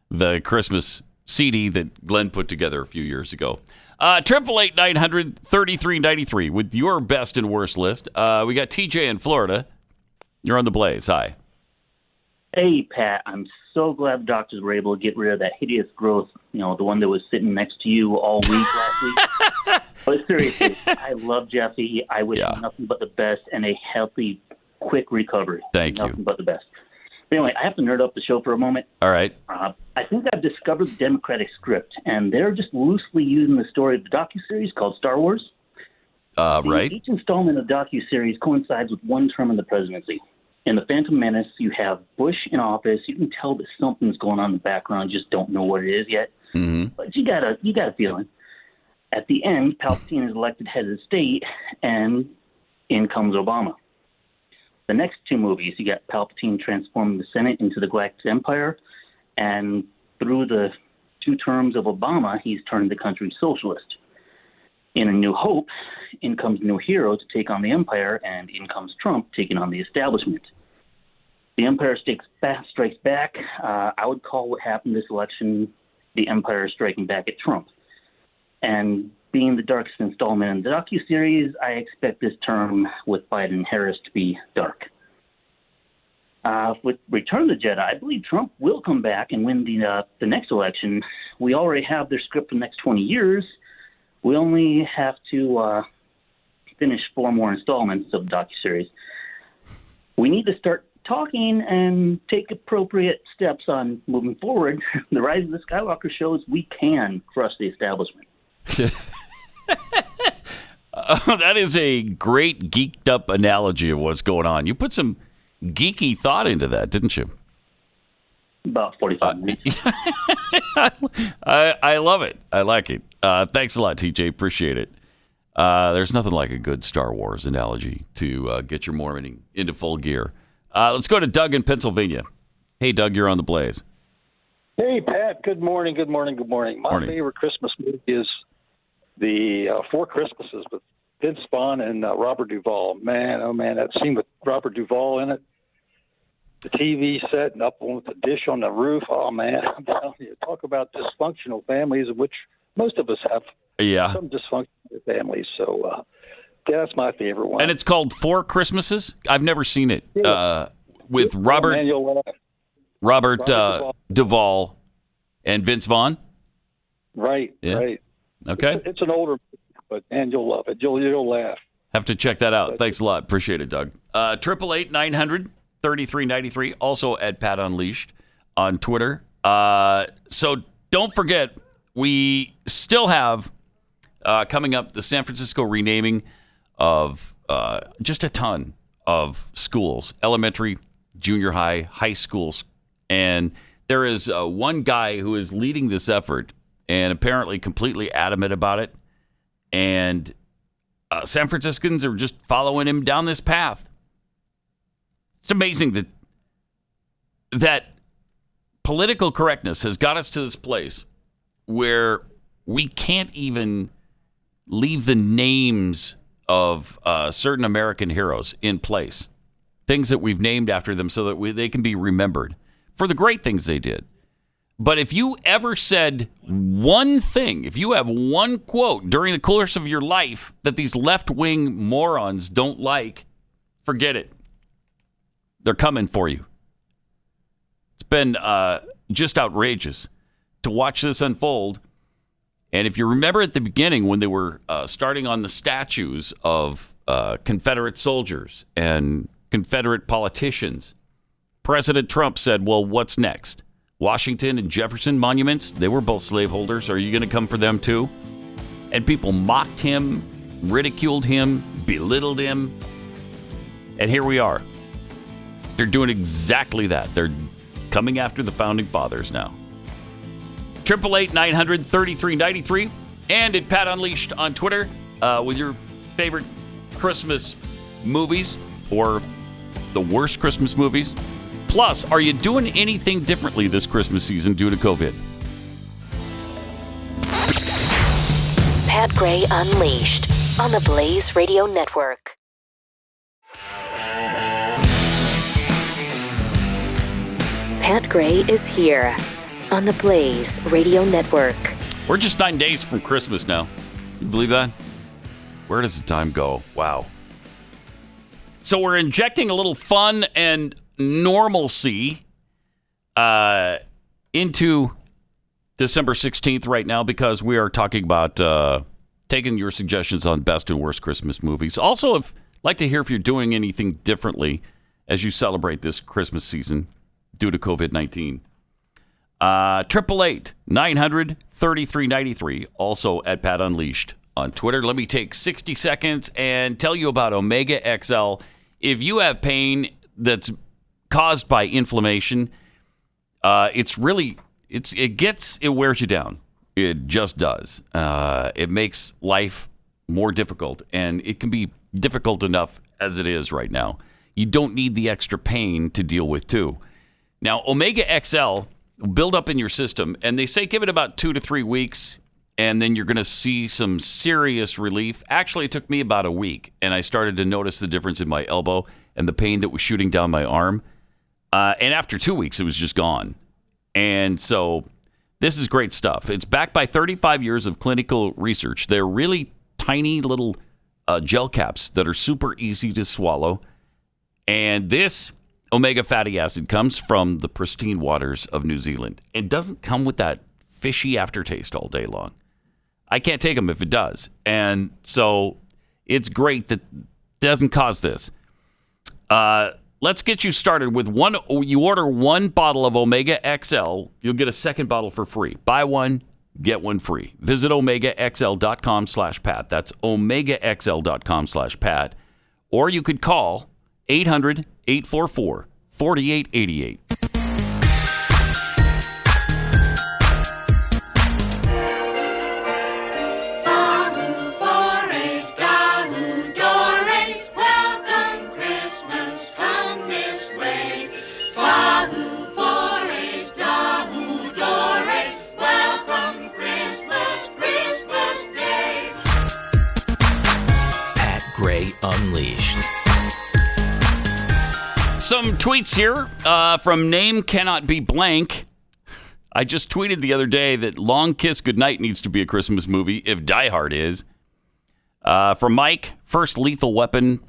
the Christmas CD that Glenn put together a few years ago. 888-900-3393 with your best and worst list. We got TJ in Florida. You're on the Blaze. Hi. Hey, Pat. I'm so glad the doctors were able to get rid of that hideous growth, the one that was sitting next to you all week last week. But seriously, I love Jeffy. I wish him nothing but the best and a healthy, quick recovery. Thank you. Nothing but the best. But anyway, I have to nerd up the show for a moment. All right. I think I've discovered the Democratic script, and they're just loosely using the story of the docuseries called Star Wars. Right. Each installment of the docuseries coincides with one term in the presidency. In The Phantom Menace, you have Bush in office. You can tell that something's going on in the background, just don't know what it is yet. Mm-hmm. But you got a feeling. At the end, Palpatine is elected head of the state, and in comes Obama. The next two movies, you got Palpatine transforming the Senate into the Galactic Empire, and through the two terms of Obama, he's turned the country socialist. In A New Hope, in comes a new hero to take on the Empire, and in comes Trump taking on the establishment. The Empire strikes back. I would call what happened this election the Empire striking back at Trump. And being the darkest installment in the docuseries, I expect this term with Biden and Harris to be dark. With Return of the Jedi, I believe Trump will come back and win the next election. We already have their script for the next 20 years. We only have to finish 4 more installments of the docuseries. We need to start talking and take appropriate steps on moving forward. The Rise of the Skywalker shows we can crush the establishment. That is a great geeked up analogy of what's going on. You put some geeky thought into that, didn't you? About 45 minutes. I love it. I like it. Thanks a lot, TJ. Appreciate it. There's nothing like a good Star Wars analogy to get your morning into full gear. Let's go to Doug in Pennsylvania. Hey, Doug, you're on the Blaze. Hey, Pat. Good morning. My favorite Christmas movie is the Four Christmases with Vince Vaughn and Robert Duvall. Man, oh man, that scene with Robert Duvall in it. The TV set and up with the dish on the roof. Oh man, I'm telling you, talk about dysfunctional families, of which most of us have some dysfunctional families. So That's my favorite one. And it's called Four Christmases. I've never seen it. With Robert Duvall and Vince Vaughn. Right. Yeah. Right. Okay. It's an older, but man, you'll love it. You'll laugh. Have to check that out. Thanks a lot. Appreciate it, Doug. 888-900-3393. Also at Pat Unleashed on Twitter. So don't forget, we still have coming up the San Francisco renaming of just a ton of schools, elementary, junior high, high schools. And there is one guy who is leading this effort and apparently completely adamant about it. And San Franciscans are just following him down this path. It's amazing that political correctness has got us to this place where we can't even leave the names of certain American heroes in place. Things that we've named after them so that they can be remembered for the great things they did. But if you ever said one thing, if you have one quote during the course of your life that these left-wing morons don't like, forget it. They're coming for you. It's been just outrageous to watch this unfold. And if you remember at the beginning when they were starting on the statues of Confederate soldiers and Confederate politicians, President Trump said, well, what's next? Washington and Jefferson monuments, they were both slaveholders. Are you going to come for them too? And people mocked him, ridiculed him, belittled him. And here we are. They're doing exactly that. They're coming after the founding fathers now. 888-900-3393 and at Pat Unleashed on Twitter with your favorite Christmas movies or the worst Christmas movies. Plus, are you doing anything differently this Christmas season due to COVID? Pat Gray Unleashed on the Blaze Radio Network. Pat Gray is here on the Blaze Radio Network. We're just 9 days from Christmas now. You believe that? Where does the time go? Wow. So we're injecting a little fun and normalcy into December 16th right now because we are talking about taking your suggestions on best and worst Christmas movies. Also, I'd like to hear if you're doing anything differently as you celebrate this Christmas season due to COVID-19. 888-900-3393. Also at Pat Unleashed on Twitter. Let me take 60 seconds and tell you about Omega XL. If you have pain that's caused by inflammation, it wears you down. It just does. It makes life more difficult, and it can be difficult enough as it is right now. You don't need the extra pain to deal with too. Now, Omega XL will build up in your system, and they say give it about 2 to 3 weeks, and then you're going to see some serious relief. Actually, it took me about a week, and I started to notice the difference in my elbow and the pain that was shooting down my arm. And after 2 weeks, it was just gone. And so this is great stuff. It's backed by 35 years of clinical research. They're really tiny little gel caps that are super easy to swallow. And this omega fatty acid comes from the pristine waters of New Zealand. It doesn't come with that fishy aftertaste all day long. I can't take them if it does. And so it's great that it doesn't cause this. Let's get you started with one. You order one bottle of Omega XL, you'll get a second bottle for free. Buy one, get one free. Visit OmegaXL.com/Pat. That's OmegaXL.com/Pat. Or you could call 800-844-4888. Unleashed. Some tweets here from Name Cannot Be Blank. I just tweeted the other day that Long Kiss Goodnight needs to be a Christmas movie if Die Hard is. From Mike First Lethal Weapon.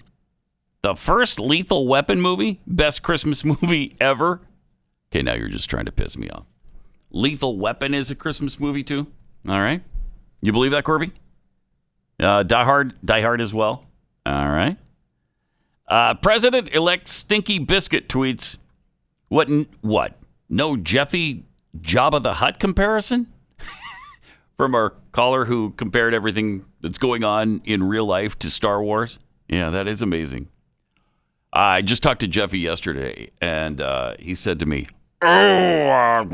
The first Lethal Weapon movie? Best Christmas movie ever? Okay, now you're just trying to piss me off. Lethal Weapon is a Christmas movie, too? All right. You believe that, Corby? Die Hard as well? All right. President-elect Stinky Biscuit tweets, What? No Jeffy Jabba the Hutt comparison? From our caller who compared everything that's going on in real life to Star Wars. Yeah, that is amazing. I just talked to Jeffy yesterday, and he said to me, Not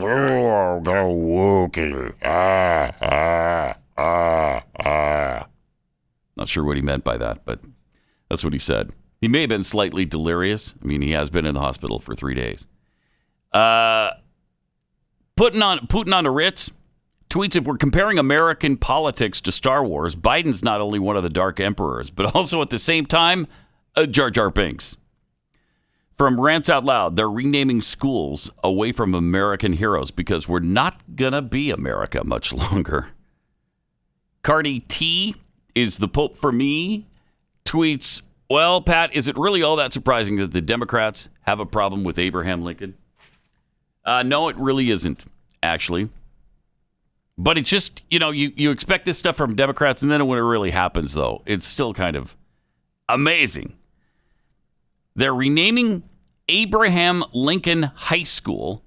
sure what he meant by that, but that's what he said. He may have been slightly delirious. I mean, he has been in the hospital for 3 days. Putin on the Ritz tweets, if we're comparing American politics to Star Wars, Biden's not only one of the Dark Emperors, but also at the same time, a Jar Jar Binks. From Rants Out Loud, they're renaming schools away from American heroes because we're not going to be America much longer. Cardi T is the Pope for me. Tweets, well, Pat, is it really all that surprising that the Democrats have a problem with Abraham Lincoln? No, it really isn't, actually. But it's just, you expect this stuff from Democrats, and then when it really happens, though, it's still kind of amazing. They're renaming Abraham Lincoln High School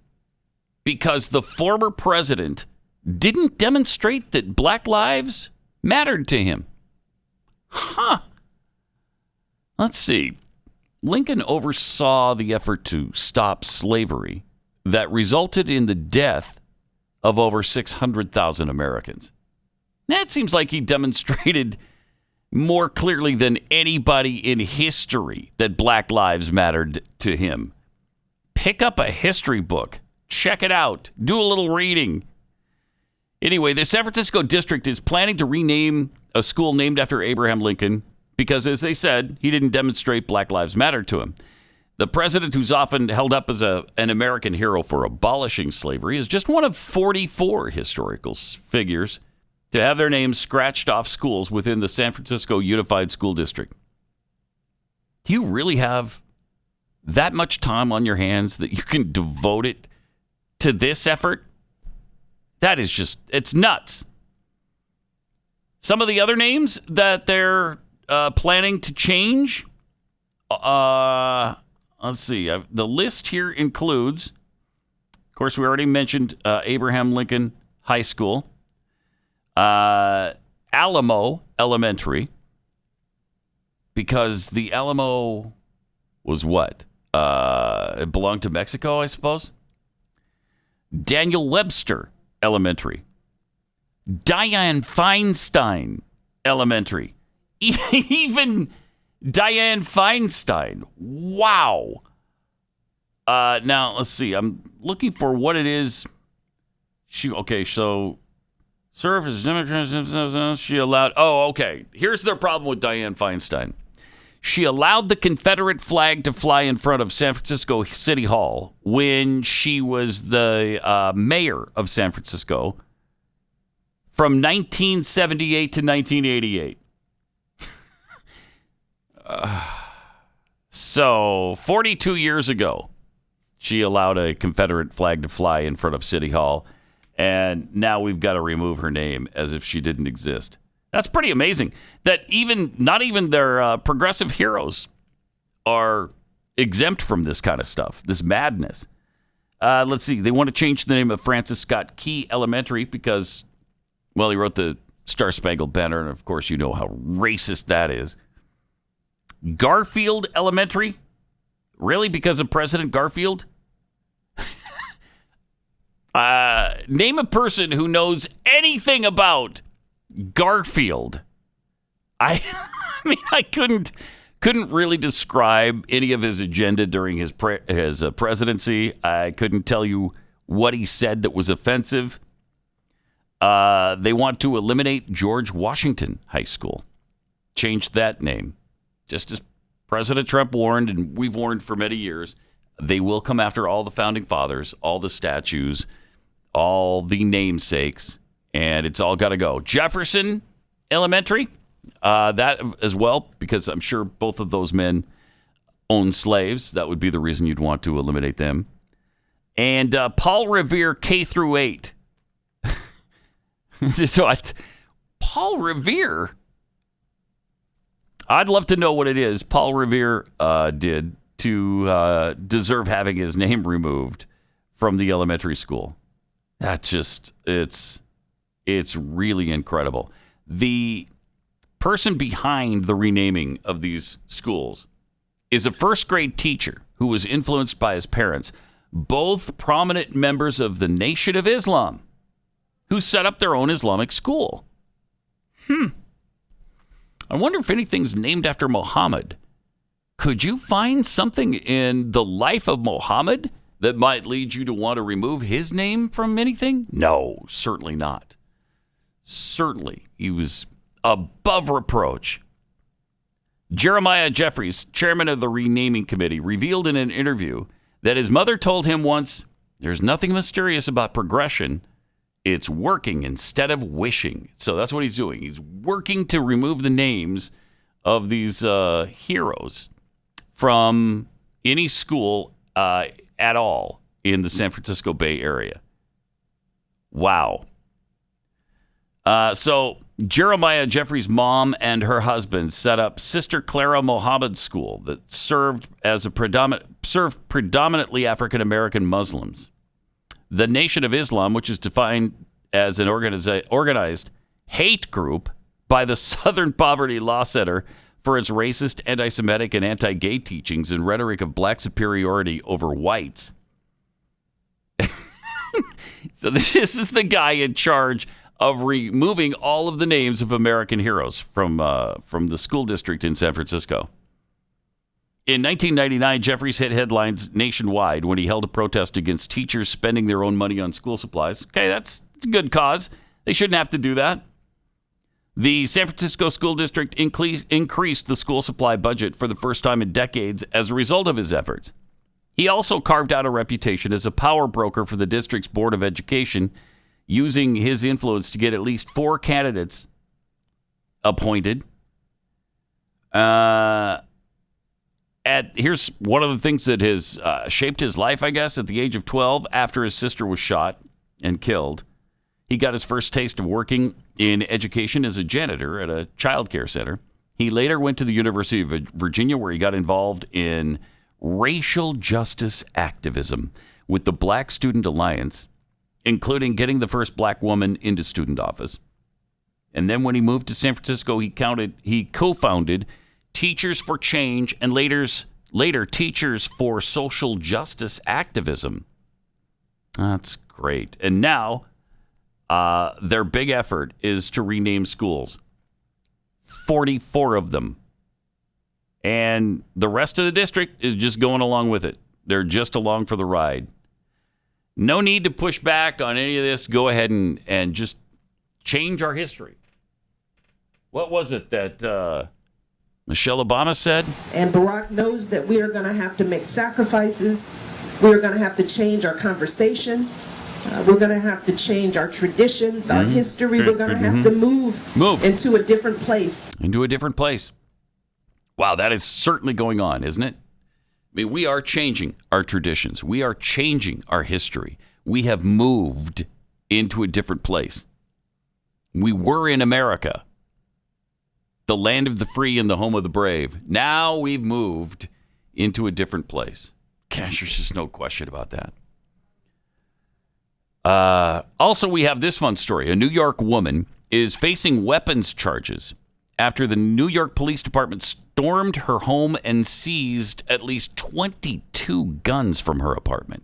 because the former president didn't demonstrate that black lives mattered to him. Huh. Let's see. Lincoln oversaw the effort to stop slavery that resulted in the death of over 600,000 Americans. That seems like he demonstrated more clearly than anybody in history that black lives mattered to him. Pick up a history book. Check it out. Do a little reading. Anyway, the San Francisco district is planning to rename a school named after Abraham Lincoln because, as they said, he didn't demonstrate black lives mattered to him. The president, who's often held up as an American hero for abolishing slavery, is just one of 44 historical figures to have their names scratched off schools within the San Francisco Unified School District. Do you really have that much time on your hands that you can devote it to this effort? That is just, it's nuts. Some of the other names that they're planning to change, let's see. The list here includes, of course, we already mentioned Abraham Lincoln High School. Alamo Elementary, because the Alamo was what? It belonged to Mexico, I suppose. Daniel Webster Elementary. Dianne Feinstein Elementary. Even Dianne Feinstein. Wow. Now, let's see. I'm looking for what it is. So... Serve as Democrats, she allowed... Oh, okay. Here's their problem with Dianne Feinstein. She allowed the Confederate flag to fly in front of San Francisco City Hall when she was the mayor of San Francisco from 1978 to 1988. So, 42 years ago, she allowed a Confederate flag to fly in front of City Hall. And now we've got to remove her name as if she didn't exist. That's pretty amazing that not even their progressive heroes are exempt from this kind of stuff, this madness. Let's see. They want to change the name of Francis Scott Key Elementary because, well, he wrote the Star Spangled Banner, and of course you know how racist that is. Garfield Elementary? Really? Because of President Garfield? Name a person who knows anything about Garfield. I mean, I couldn't really describe any of his agenda during his presidency. I couldn't tell you what he said that was offensive. They want to eliminate George Washington High School. Change that name. Just as President Trump warned, and we've warned for many years, they will come after all the founding fathers, all the statues, all the namesakes, and it's all got to go. Jefferson Elementary, That as well, because I'm sure both of those men own slaves. That would be the reason you'd want to eliminate them. And Paul Revere K through 8. So Paul Revere, I'd love to know what it is Paul Revere did to deserve having his name removed from the elementary school. That's just, it's really incredible. The person behind the renaming of these schools is a first grade teacher who was influenced by his parents, both prominent members of the Nation of Islam, who set up their own Islamic school. I wonder if anything's named after Muhammad. Could you find something in the life of Muhammad that might lead you to want to remove his name from anything? No, certainly not. Certainly, he was above reproach. Jeremiah Jeffries, chairman of the renaming committee, revealed in an interview that his mother told him once, "There's nothing mysterious about progression. It's working instead of wishing." So that's what he's doing. He's working to remove the names of these heroes from any school at all in the San Francisco Bay Area. Wow. So Jeremiah Jeffries' mom and her husband set up Sister Clara Mohammed School that served predominantly African American Muslims. The Nation of Islam, which is defined as an organized hate group by the Southern Poverty Law Center for its racist, anti-Semitic, and anti-gay teachings and rhetoric of black superiority over whites. So this is the guy in charge of removing all of the names of American heroes from the school district in San Francisco. In 1999, Jeffries hit headlines nationwide when he held a protest against teachers spending their own money on school supplies. Okay, that's a good cause. They shouldn't have to do that. The San Francisco School District increased the school supply budget for the first time in decades as a result of his efforts. He also carved out a reputation as a power broker for the district's Board of Education, using his influence to get at least 4 candidates appointed. Here's one of the things that has shaped his life, I guess. At the age of 12, after his sister was shot and killed, he got his first taste of working in education as a janitor at a child care center. He later went to the University of Virginia, where he got involved in racial justice activism with the Black Student Alliance, including getting the first black woman into student office. And then when he moved to San Francisco, he co-founded Teachers for Change and later Teachers for Social Justice Activism. That's great. And now their big effort is to rename schools. 44 of them. And the rest of the district is just going along with it. They're just along for the ride. No need to push back on any of this. Go ahead and just change our history. What was it that Michelle Obama said? And Barack knows that we are going to have to make sacrifices. We are going to have to change our conversation. We're going to have to change our traditions, our history. We're going to have to move into a different place. Into a different place. Wow, that is certainly going on, isn't it? I mean, we are changing our traditions. We are changing our history. We have moved into a different place. We were in America, the land of the free and the home of the brave. Now we've moved into a different place. Gosh, there's just no question about that. Also, we have this fun story. A New York woman is facing weapons charges after the New York Police Department stormed her home and seized at least 22 guns from her apartment.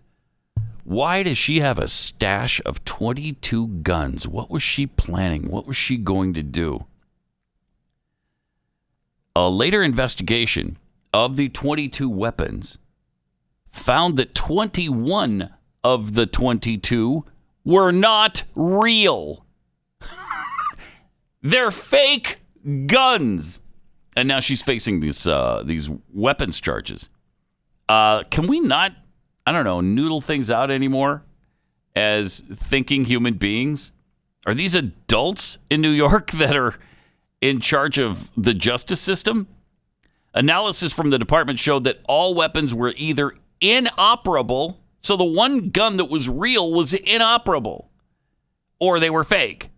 Why does she have a stash of 22 guns? What was she planning? What was she going to do? A later investigation of the 22 weapons found that 21 of the 22 were not real. They're fake guns. And now she's facing these weapons charges. Can we not, noodle things out anymore as thinking human beings? Are these adults in New York that are in charge of the justice system. Analysis from the department showed that all weapons were either inoperable, so the one gun that was real was inoperable, or they were fake.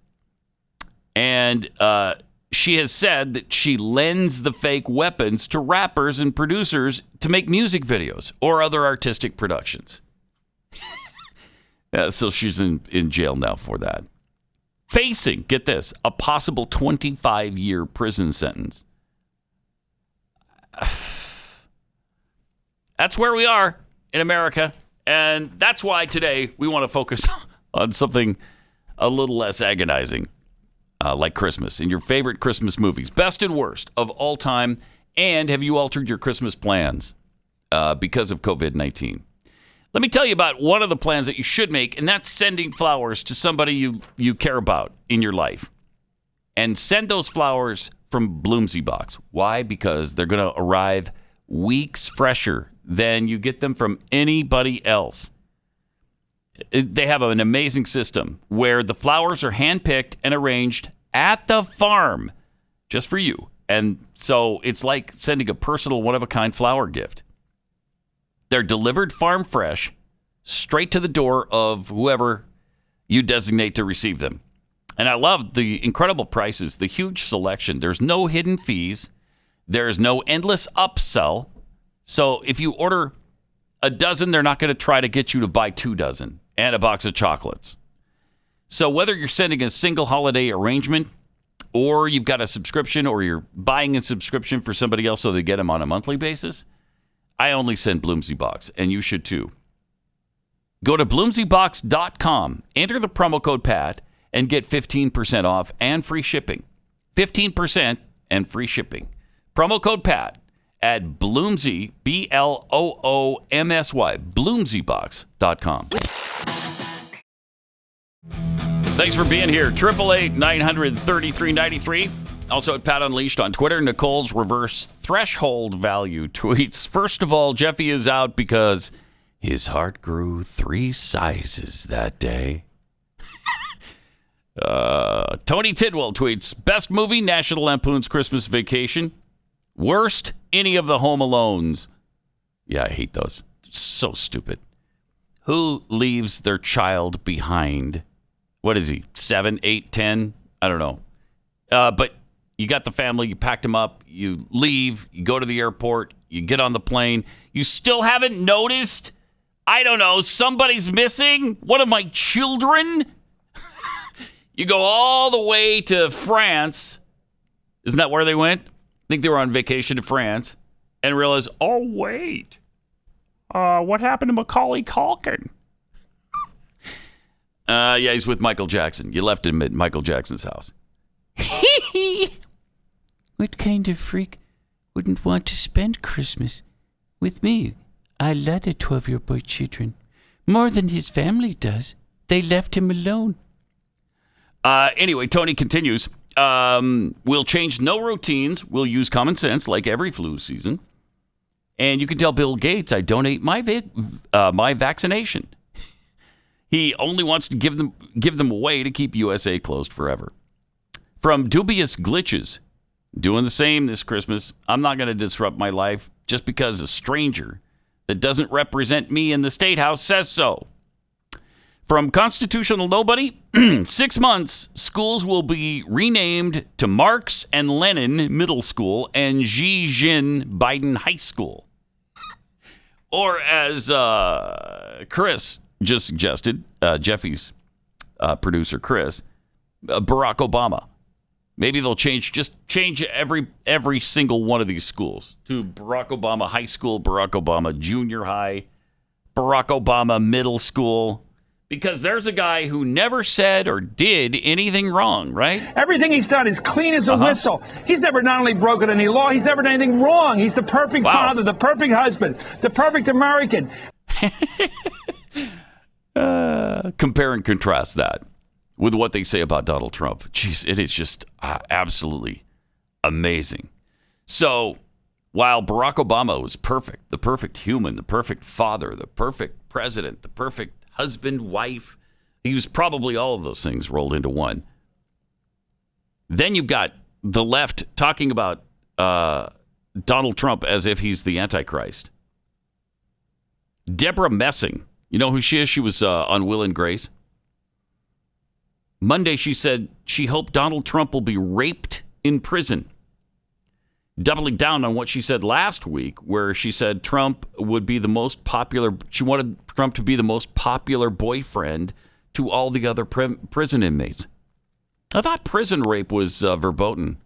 And she has said that she lends the fake weapons to rappers and producers to make music videos or other artistic productions. So she's in jail now for that. Facing, get this, a possible 25-year prison sentence. That's where we are in America. And that's why today we want to focus on something a little less agonizing, like Christmas and your favorite Christmas movies, best and worst of all time. And have you altered your Christmas plans because of COVID-19? Let me tell you about one of the plans that you should make, and that's sending flowers to somebody you care about in your life. And send those flowers from Bloomsy Box. Why? Because they're going to arrive weeks fresher than you get them from anybody else. They have an amazing system where the flowers are handpicked and arranged at the farm just for you. And so it's like sending a personal one-of-a-kind flower gift. They're delivered farm fresh, straight to the door of whoever you designate to receive them. And I love the incredible prices, the huge selection. There's no hidden fees. There's no endless upsell. So if you order a dozen, they're not going to try to get you to buy 2 dozen and a box of chocolates. So whether you're sending a single holiday arrangement or you've got a subscription or you're buying a subscription for somebody else so they get them on a monthly basis, I only send Bloomsy Box, and you should too. Go to bloomsybox.com, enter the promo code PAT, and get 15% off and free shipping. 15% and free shipping. Promo code PAT at Bloomsy, Bloomsy, bloomsybox.com. Thanks for being here. 888-900-3393. Also at Pat Unleashed on Twitter. Nicole's reverse threshold value tweets. First of all, Jeffy is out because his heart grew 3 sizes that day. Tony Tidwell tweets, best movie, National Lampoon's Christmas Vacation. Worst, any of the Home Alones. Yeah, I hate those. So stupid. Who leaves their child behind? What is he, 7, 8, 10? I don't know. But you got the family, you packed them up, you leave, you go to the airport, you get on the plane. You still haven't noticed, I don't know, somebody's missing? One of my children? You go all the way to France. Isn't that where they went? I think they were on vacation to France and realize, oh, wait. What happened to Macaulay Culkin? Yeah, he's with Michael Jackson. You left him at Michael Jackson's house. What kind of freak wouldn't want to spend Christmas with me? I love the 12-year-old children more than his family does. They left him alone. Anyway, Tony continues. We'll change no routines. We'll use common sense like every flu season. And you can tell Bill Gates I donate my vaccination. He only wants to give them away to keep USA closed forever. From dubious glitches, doing the same this Christmas. I'm not going to disrupt my life just because a stranger that doesn't represent me in the State House says so. From constitutional nobody, 6 months, schools will be renamed to Marx and Lenin Middle School and Xi Jinping Biden High School. Or as Chris just suggested, Jeffy's producer Chris, Barack Obama. Maybe they'll change every single one of these schools to Barack Obama High School, Barack Obama Junior High, Barack Obama Middle School. Because there's a guy who never said or did anything wrong, right? Everything he's done is clean as a whistle. He's never not only broken any law, he's never done anything wrong. He's the perfect father, the perfect husband, the perfect American. Compare and contrast that with what they say about Donald Trump. Jeez, it is just absolutely amazing. So while Barack Obama was perfect, the perfect human, the perfect father, the perfect president, the perfect husband, wife, he was probably all of those things rolled into one. Then you've got the left talking about Donald Trump as if he's the Antichrist. Deborah Messing, you know who she is? She was on Will and Grace. Monday, she said she hoped Donald Trump will be raped in prison. Doubling down on what she said last week, where she said Trump would be the most popular. She wanted Trump to be the most popular boyfriend to all the other prison inmates. I thought prison rape was verboten.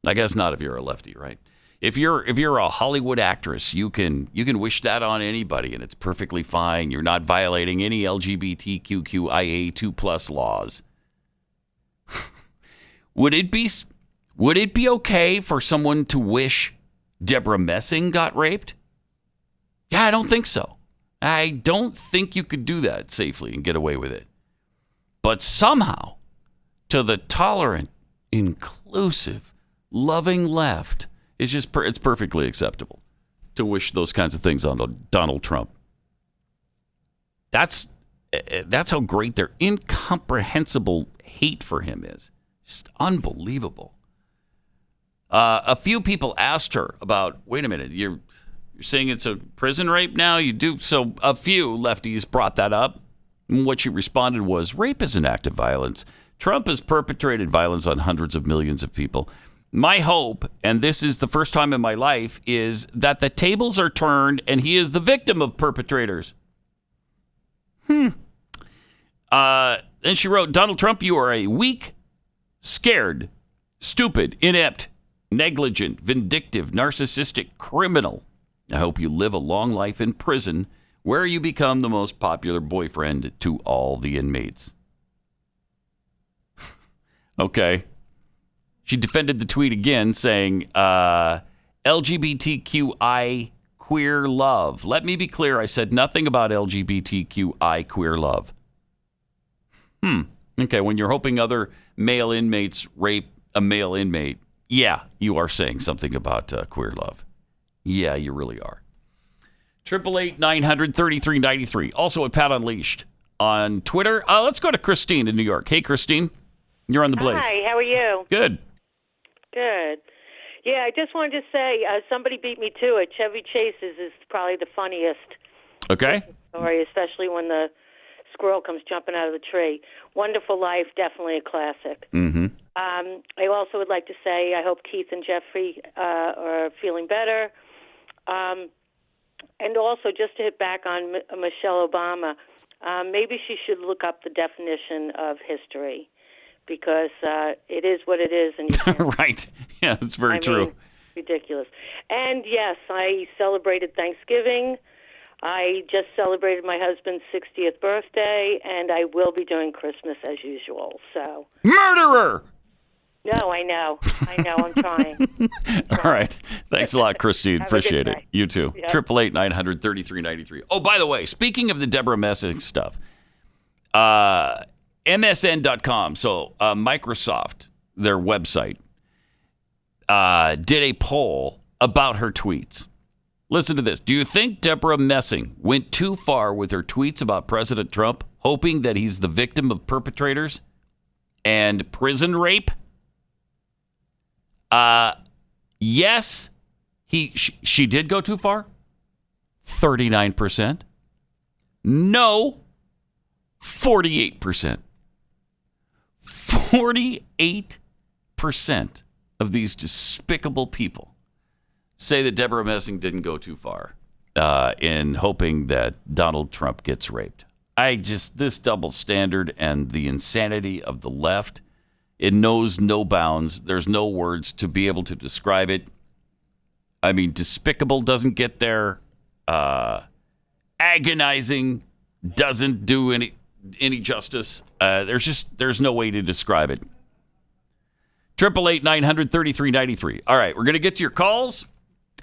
I guess not if you're a lefty, right? If you're a Hollywood actress, you can wish that on anybody, and it's perfectly fine. You're not violating any LGBTQIA2+ laws. Would it be okay for someone to wish Deborah Messing got raped? Yeah, I don't think so. I don't think you could do that safely and get away with it. But somehow, to the tolerant, inclusive, loving left, it's perfectly acceptable to wish those kinds of things on Donald Trump. That's how great their incomprehensible hate for him is. Just unbelievable. A few people asked her about, wait a minute, you're saying it's a prison rape now? You do? So a few lefties brought that up. And what she responded was, rape is an act of violence. Trump has perpetrated violence on hundreds of millions of people. My hope, and this is the first time in my life, is that the tables are turned and he is the victim of perpetrators. Then she wrote, Donald Trump, you are a weak, scared, stupid, inept, negligent, vindictive, narcissistic criminal. I hope you live a long life in prison where you become the most popular boyfriend to all the inmates. Okay. She defended the tweet again, saying, LGBTQI queer love. Let me be clear. I said nothing about LGBTQI queer love. Okay, when you're hoping other male inmates rape a male inmate, yeah, you are saying something about queer love. Yeah, you really are. 888-900-3393. Also at Pat Unleashed on Twitter. Let's go to Christine in New York. Hey, Christine, you're on the Blaze. Hi, how are you? Good. Good. Yeah, I just wanted to say somebody beat me to it. Chevy Chase's is probably the funniest. Okay. Story, especially when the squirrel comes jumping out of the tree. Wonderful Life, definitely a classic. Mm-hmm. I also would like to say I hope Keith and Jeffrey are feeling better. And also, just to hit back on Michelle Obama, maybe she should look up the definition of history, because it is what it is. And you can't, right. Yeah, that's very true. Ridiculous. And yes, I celebrated Thanksgiving. I just celebrated my husband's 60th birthday, and I will be doing Christmas as usual. So murderer! No, I know. I'm trying. All right. Thanks a lot, Christine. Appreciate it. You too. Yep. 888-900-3393. Oh, by the way, speaking of the Deborah Messing stuff, MSN.com, so Microsoft, their website, did a poll about her tweets. Listen to this. Do you think Deborah Messing went too far with her tweets about President Trump, hoping that he's the victim of perpetrators and prison rape? Yes, she did go too far. 39%. No, 48%. 48% of these despicable people say that Deborah Messing didn't go too far in hoping that Donald Trump gets raped. This double standard and the insanity of the left, it knows no bounds. There's no words to be able to describe it. I mean, despicable doesn't get there. Agonizing doesn't do any justice. There's no way to describe it. 888-900-3393. All right, we're going to get to your calls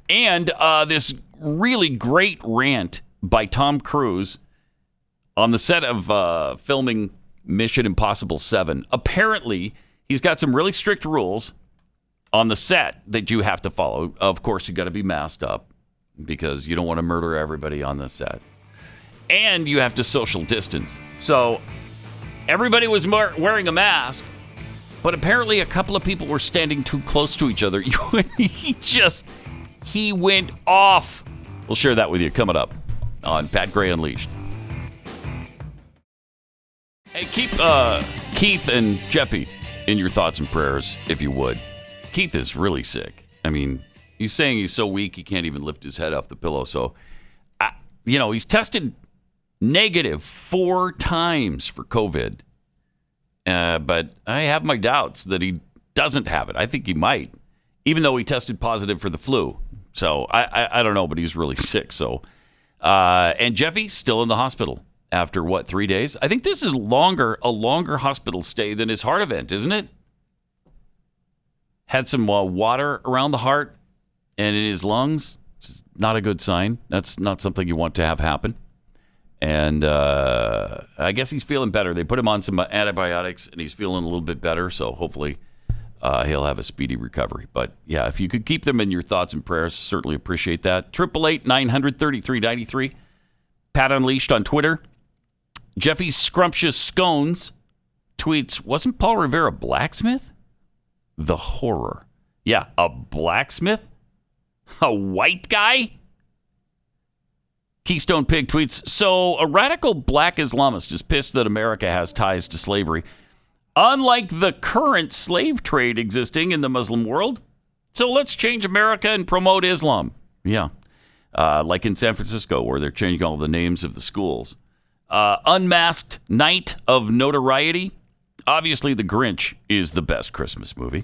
and this really great rant by Tom Cruise on the set of filming Mission Impossible 7. Apparently, he's got some really strict rules on the set that you have to follow. Of course, you got to be masked up because you don't want to murder everybody on the set. And you have to social distance. So everybody was wearing a mask, But apparently a couple of people were standing too close to each other. He went off. We'll share that with you coming up on Pat Gray Unleashed. Hey, keep Keith and Jeffy in your thoughts and prayers, if you would. Keith is really sick. I mean, he's saying he's so weak he can't even lift his head off the pillow. So, he's tested negative 4 times for COVID. But I have my doubts that he doesn't have it. I think he might, even though he tested positive for the flu. So I don't know, but he's really sick. So, and Jeffy's still in the hospital after 3 days? I think this is a longer hospital stay than his heart event, isn't it? Had some water around the heart and in his lungs. It's not a good sign. That's not something you want to have happen. And I guess he's feeling better. They put him on some antibiotics, and he's feeling a little bit better. So hopefully he'll have a speedy recovery. But, yeah, if you could keep them in your thoughts and prayers, certainly appreciate that. 888-900-3393. Pat Unleashed on Twitter. Jeffy Scrumptious Scones tweets, wasn't Paul Revere a blacksmith? The horror. Yeah, a blacksmith? A white guy? Keystone Pig tweets, so a radical black Islamist is pissed that America has ties to slavery, unlike the current slave trade existing in the Muslim world. So let's change America and promote Islam. Yeah, like in San Francisco, where they're changing all the names of the schools. Unmasked Night of Notoriety. Obviously, The Grinch is the best Christmas movie.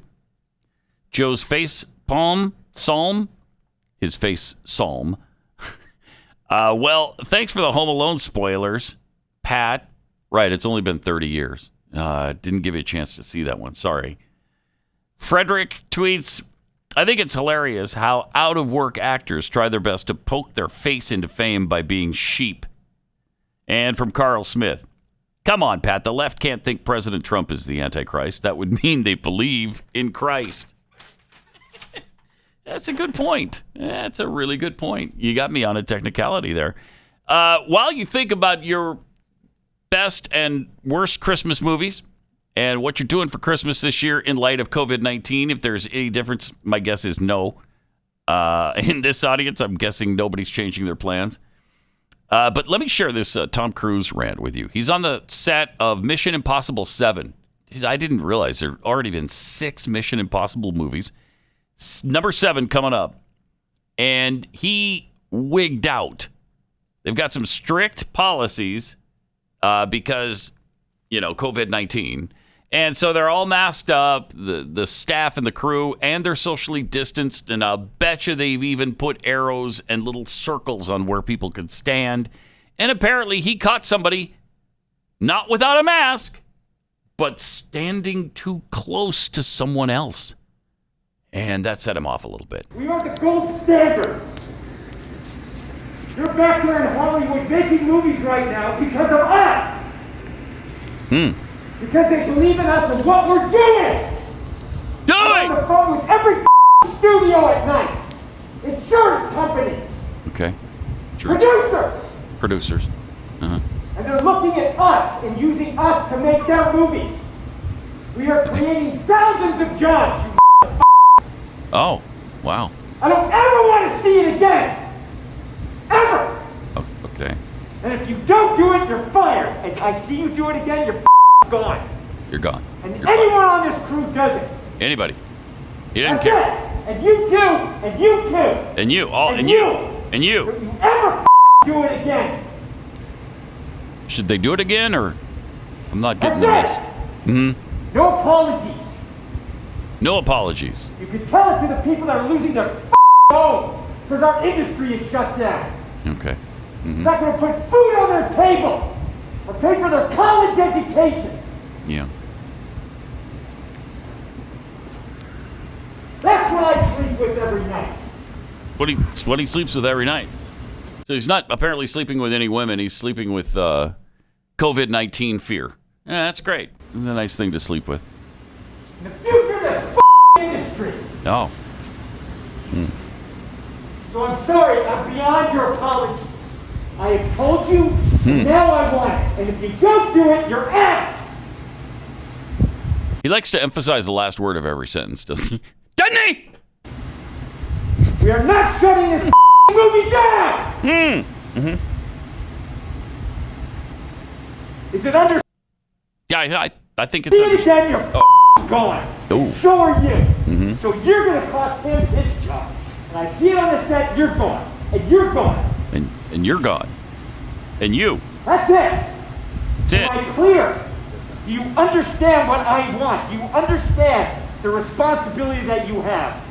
Joe's Face Palm Psalm. His face Psalm. Well, thanks for the Home Alone spoilers, Pat. Right, it's only been 30 years. Didn't give you a chance to see that one. Sorry. Frederick tweets, I think it's hilarious how out-of-work actors try their best to poke their face into fame by being sheep. And from Carl Smith, come on, Pat, the left can't think President Trump is the Antichrist. That would mean they believe in Christ. That's a good point. That's a really good point. You got me on a technicality there. While you think about your best and worst Christmas movies and what you're doing for Christmas this year in light of COVID-19, if there's any difference, my guess is no. In this audience, I'm guessing nobody's changing their plans. But let me share this Tom Cruise rant with you. He's on the set of Mission Impossible 7. I didn't realize there have already been 6 Mission Impossible movies. Number 7 coming up. And he wigged out. They've got some strict policies because, COVID-19. And so they're all masked up, the staff and the crew, and they're socially distanced. And I'll bet you they've even put arrows and little circles on where people could stand. And apparently he caught somebody not without a mask, but standing too close to someone else. And that set him off a little bit. We are the gold standard. You're back here in Hollywood making movies right now because of us. Because they believe in us and what we're doing. I'm on the phone with every studio at night. Insurance companies. Okay. Producers. Uh-huh. And they're looking at us and using us to make their movies. We are creating thousands of jobs, you Oh, wow. I don't ever want to see it again. Ever. Oh, okay. And if you don't do it, you're fired. And I see you do it again, you're gone. You're gone. And You're anyone on this crew does it. Anybody. He didn't That's care. it. And you too. And you too. And you. All. And And you. you. And you. Don't you ever do it again. Should they do it again, or I'm not getting That's this? it. Mm-hmm. No apologies. No apologies. You can tell it to the people that are losing their homes because our industry is shut down. Okay. It's not going to put food on their table or pay for their college education. Yeah. That's what I sleep with every night. It's what he sleeps with every night. So he's not apparently sleeping with any women. He's sleeping with COVID-19 fear. Yeah, that's great. It's a nice thing to sleep with. The future of this industry. Oh. So I'm sorry, I'm beyond your apologies. I have told you, and now I want it. And if you don't do it, you're out. He likes to emphasize the last word of every sentence, doesn't he? Doesn't he? We are not shutting this movie down! Is it under... Yeah, I think it's... See it again, you're gone. Ooh. So are you. So you're going to cost him his job. And I see it on the set, you're gone. And you're gone. And you're gone. And you. That's it. That's it. Am I clear? Do you understand what I want? Do you understand the responsibility that you have?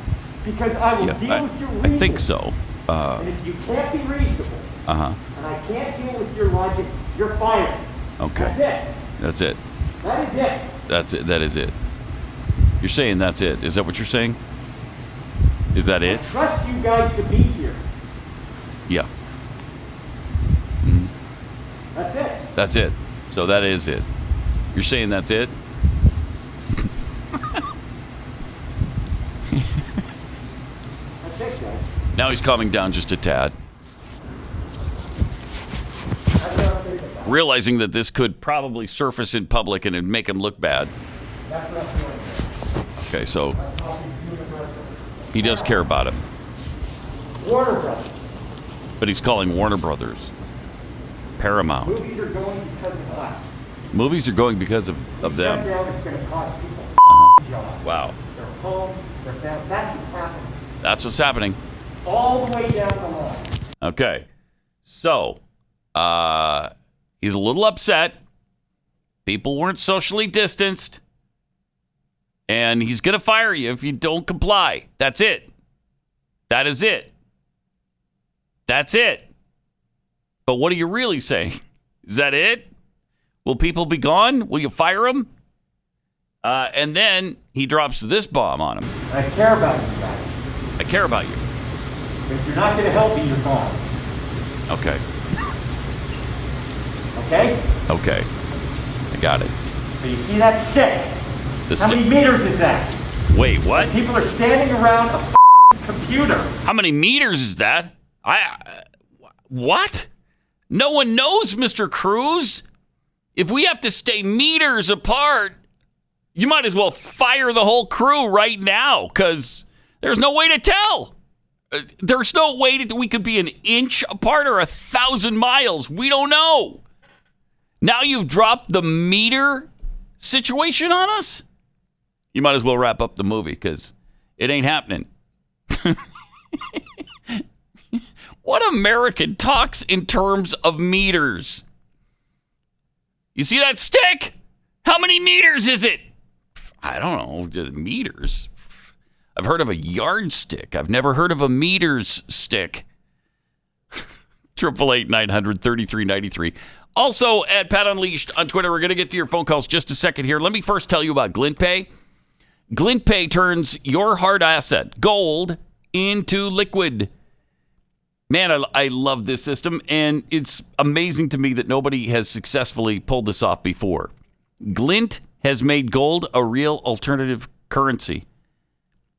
Because I will deal with your reason. I think so. And if you can't be reasonable, and I can't deal with your logic, you're fired. Okay. That's it. That's it. That is it. That's it. That is it. You're saying that's it. Is that what you're saying? Is that it? I trust you guys to be here. Yeah. That's it. That's it. So that is it. You're saying that's it? That's it, guys. Now he's calming down just a tad. Realizing that this could probably surface in public and it'd make him look bad. Okay, so he does care about him. Warner Brothers. But he's calling Warner Brothers Paramount. Movies are going because of us. Movies are going because of them. Shutdown is going to cost people jobs. Wow. Their homes, their families. That's what's happening. That's what's happening. All the way down the line. Okay. So, he's a little upset. People weren't socially distanced. And he's going to fire you if you don't comply. That's it. That is it. That's it. But what are you really saying? Is that it? Will people be gone? Will you fire them? And then he drops this bomb on him. I care about you guys. I care about you. If you're not going to help me, you're gone. Okay. Okay? Okay. I got it. So you see that stick? How many meters is that? Wait, what? People are standing around a computer. How many meters is that? What? No one knows, Mr. Cruz. If we have to stay meters apart, you might as well fire the whole crew right now, because there's no way to tell. There's no way that we could be an inch apart or 1,000 miles. We don't know. Now you've dropped the meter situation on us? You might as well wrap up the movie, because it ain't happening. What American talks in terms of meters? You see that stick? How many meters is it? I don't know. Meters. I've heard of a yardstick. I've never heard of a meters stick. 888-900-3393. Also at Pat Unleashed on Twitter. We're going to get to your phone calls just a second here. Let me first tell you about GlintPay. GlintPay turns your hard asset, gold, into liquid. Man, I love this system, and it's amazing to me that nobody has successfully pulled this off before. Glint has made gold a real alternative currency.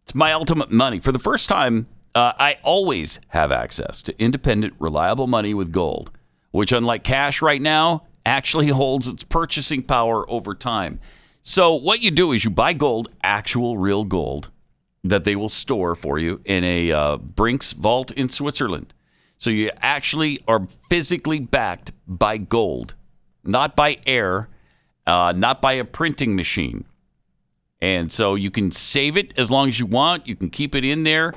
It's my ultimate money. For the first time, I always have access to independent, reliable money with gold, which, unlike cash right now, actually holds its purchasing power over time. So what you do is you buy gold, actual real gold, that they will store for you in a Brinks vault in Switzerland. So you actually are physically backed by gold, not by air, not by a printing machine. And so you can save it as long as you want. You can keep it in there.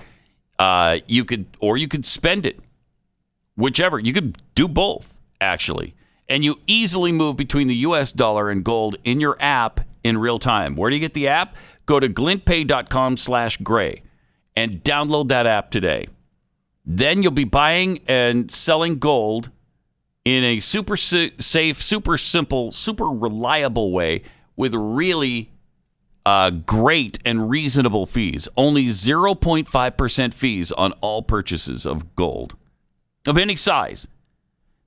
You could spend it, whichever. You could do both, actually. And you easily move between the U.S. dollar and gold in your app in real time. Where do you get the app? Go to glintpay.com/gray and download that app today. Then you'll be buying and selling gold in a super safe, super simple, super reliable way with really great and reasonable fees. Only 0.5% fees on all purchases of gold of any size.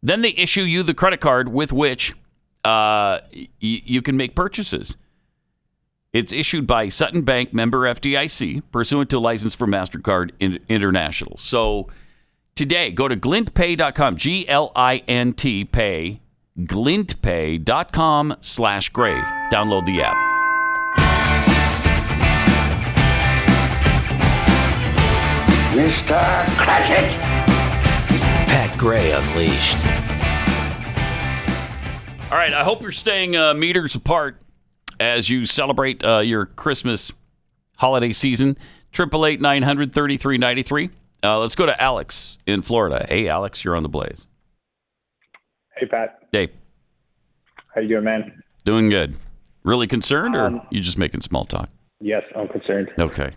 Then they issue you the credit card with which you can make purchases. It's issued by Sutton Bank, member FDIC, pursuant to license from MasterCard International. So today, go to glintpay.com, Glint pay, glintpay.com/gray. Download the app. Mr. Cratchit! Pat Gray Unleashed. All right, I hope you're staying meters apart as you celebrate your Christmas holiday season. 888-900-3393. Let's go to Alex in Florida. Hey, Alex, you're on the Blaze. Hey, Pat. Hey. How you doing, man? Doing good. Really concerned, or you just making small talk? Yes, I'm concerned. Okay.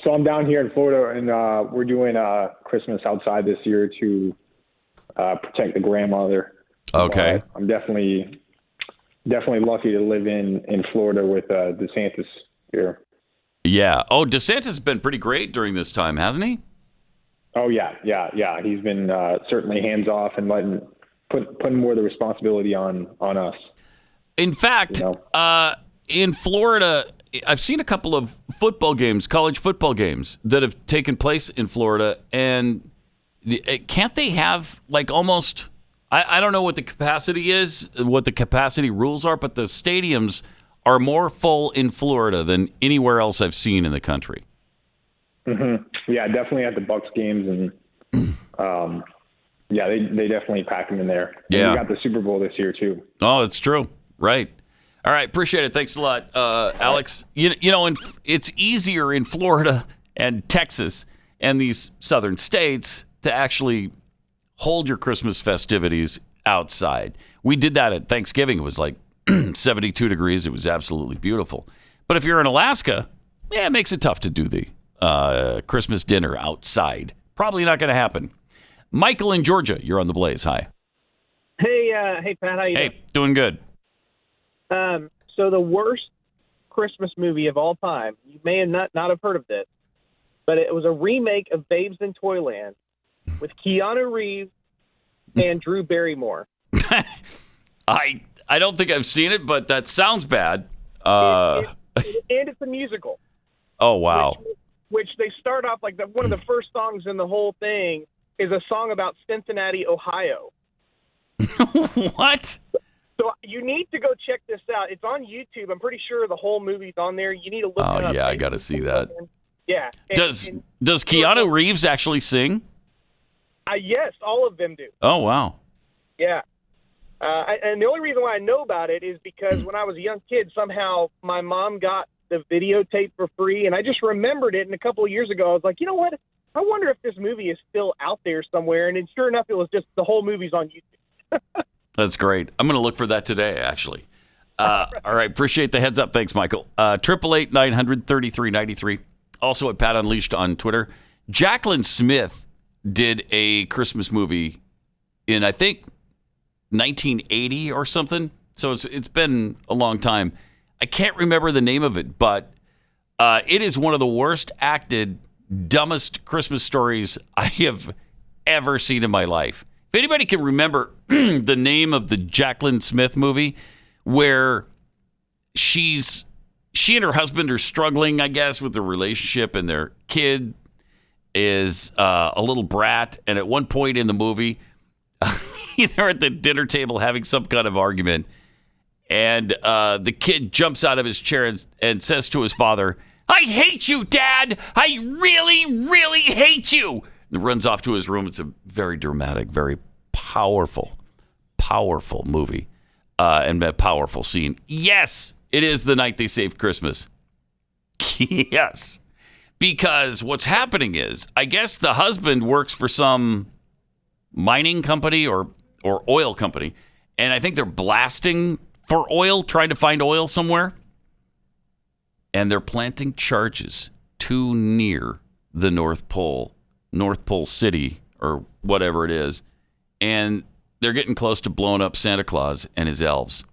So I'm down here in Florida, and we're doing Christmas outside this year to protect the grandmother. Okay. I'm definitely lucky to live in Florida with DeSantis here. Yeah. Oh, DeSantis has been pretty great during this time, hasn't he? Oh yeah. He's been certainly hands off and putting more of the responsibility on us. In fact, in Florida, I've seen a couple of football games, college football games that have taken place in Florida, and can't they have like almost? I don't know what the capacity is, what the capacity rules are, but the stadiums are more full in Florida than anywhere else I've seen in the country. Mm-hmm. Yeah, definitely at the Bucs games, and they definitely pack them in there. Yeah, and we got the Super Bowl this year too. Oh, that's true. Right. All right, appreciate it. Thanks a lot, Alex. You know, it's easier in Florida and Texas and these southern states to actually hold your Christmas festivities outside. We did that at Thanksgiving. It was like 72 degrees. It was absolutely beautiful. But if you're in Alaska, it makes it tough to do the Christmas dinner outside. Probably not going to happen. Michael in Georgia, you're on the Blaze. Hi. Hey, Pat. How you doing? Hey, doing good. So the worst Christmas movie of all time, you may not have heard of this, but it was a remake of Babes in Toyland with Keanu Reeves and Drew Barrymore. I don't think I've seen it, but that sounds bad. And it's a musical. Oh, wow. Which they start off like one of the first songs in the whole thing is a song about Cincinnati, Ohio. What? So you need to go check this out. It's on YouTube. I'm pretty sure the whole movie's on there. You need to look it up. Oh, yeah, I got to see that. Yeah. Does Keanu Reeves actually sing? Yes, all of them do. Oh, wow. Yeah. And the only reason why I know about it is because when I was a young kid, somehow my mom got the videotape for free, and I just remembered it. And a couple of years ago, I was like, you know what? I wonder if this movie is still out there somewhere. And then sure enough, it was just the whole movie's on YouTube. That's great. I'm going to look for that today, actually. All right. Appreciate the heads up. Thanks, Michael. 888-900-3393. Also at Pat Unleashed on Twitter. Jacqueline Smith did a Christmas movie in, I think, 1980 or something. So it's been a long time. I can't remember the name of it, but it is one of the worst acted, dumbest Christmas stories I have ever seen in my life. If anybody can remember the name of the Jacqueline Smith movie, where she and her husband are struggling, I guess, with the relationship, and their kid is a little brat, and at one point in the movie, they're at the dinner table having some kind of argument, and the kid jumps out of his chair and says to his father, "I hate you, Dad! I really, really hate you!" And runs off to his room. It's a very dramatic, very powerful movie, and a powerful scene. Yes, it is The Night They Saved Christmas. Yes. Because what's happening is, I guess the husband works for some mining company or oil company, and I think they're blasting for oil, trying to find oil somewhere, and they're planting charges too near the North Pole City, or whatever it is, and they're getting close to blowing up Santa Claus and his elves.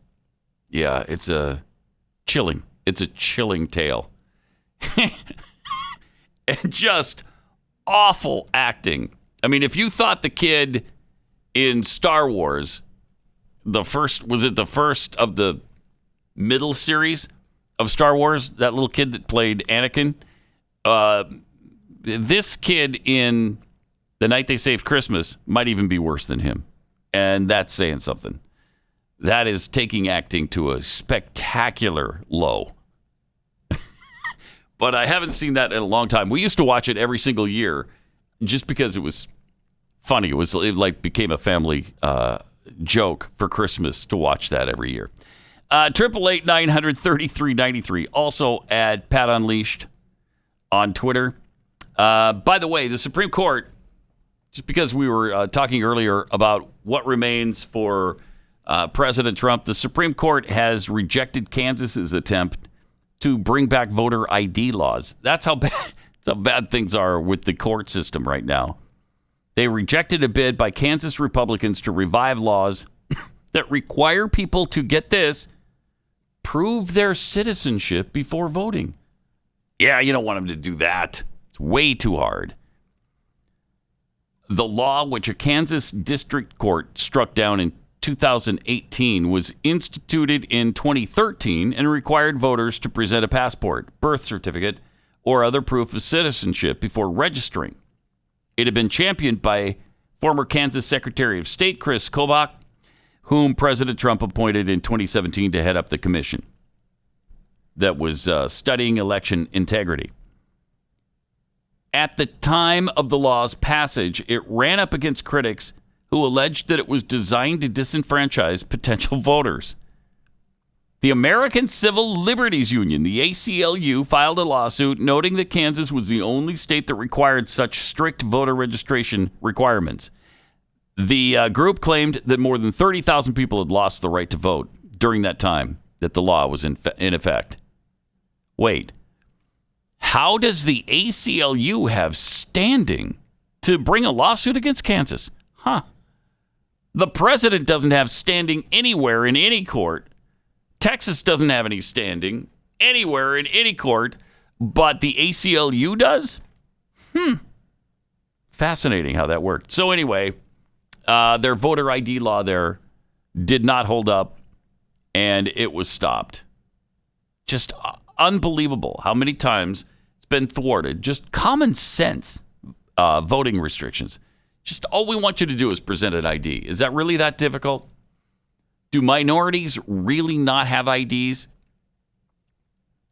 Yeah, it's a chilling tale. And just awful acting. I mean, if you thought the kid in Star Wars, the first of the middle series of Star Wars, that little kid that played Anakin, this kid in The Night They Saved Christmas might even be worse than him. And that's saying something. That is taking acting to a spectacular low. but I haven't seen that in a long time. We used to watch it every single year just because it was funny. It became a family joke for Christmas to watch that every year. 888-900-3393. Also at Pat Unleashed on Twitter. By the way, the Supreme Court, just because we were talking earlier about what remains for President Trump, the Supreme Court has rejected Kansas's attempt to bring back voter ID laws. That's how bad things are with the court system right now. They rejected a bid by Kansas Republicans to revive laws that require people to, get this, prove their citizenship before voting. Yeah, you don't want them to do that. It's way too hard. The law, which a Kansas district court struck down in 2018, was instituted in 2013 and required voters to present a passport, birth certificate, or other proof of citizenship before registering. It had been championed by former Kansas Secretary of State Chris Kobach, whom President Trump appointed in 2017 to head up the commission that was studying election integrity. At the time of the law's passage, it ran up against critics who alleged that it was designed to disenfranchise potential voters. The American Civil Liberties Union, the ACLU, filed a lawsuit noting that Kansas was the only state that required such strict voter registration requirements. The group claimed that more than 30,000 people had lost the right to vote during that time that the law was in effect. Wait, how does the ACLU have standing to bring a lawsuit against Kansas? The president doesn't have standing anywhere in any court. Texas doesn't have any standing anywhere in any court, but the ACLU does? Fascinating how that worked. So anyway, their voter ID law there did not hold up, and it was stopped. Just unbelievable how many times it's been thwarted. Just common sense voting restrictions. Just all we want you to do is present an ID. Is that really that difficult? Do minorities really not have IDs?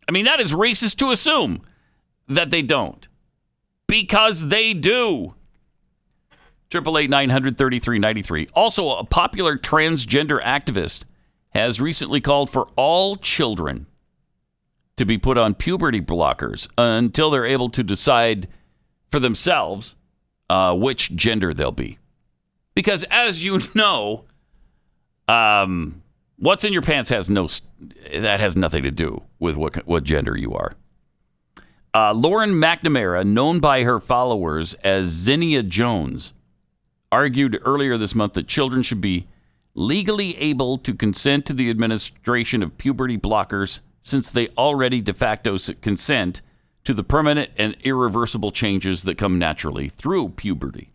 I mean, that is racist to assume that they don't, because they do. 888-900-3393. Also, a popular transgender activist has recently called for all children to be put on puberty blockers until they're able to decide for themselves which gender they'll be. Because as you know, what's in your pants has nothing to do with what gender you are. Lauren McNamara, known by her followers as Zinnia Jones, argued earlier this month that children should be legally able to consent to the administration of puberty blockers, since they already de facto consent to the permanent and irreversible changes that come naturally through puberty.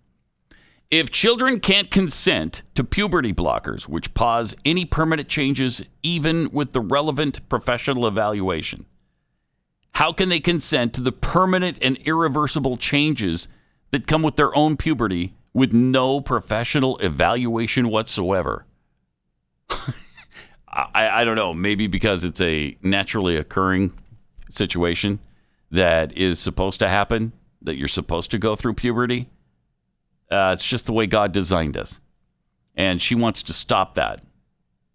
If children can't consent to puberty blockers, which pause any permanent changes even with the relevant professional evaluation, how can they consent to the permanent and irreversible changes that come with their own puberty with no professional evaluation whatsoever? I don't know. Maybe because it's a naturally occurring situation that is supposed to happen, that you're supposed to go through puberty. It's just the way God designed us. And she wants to stop that.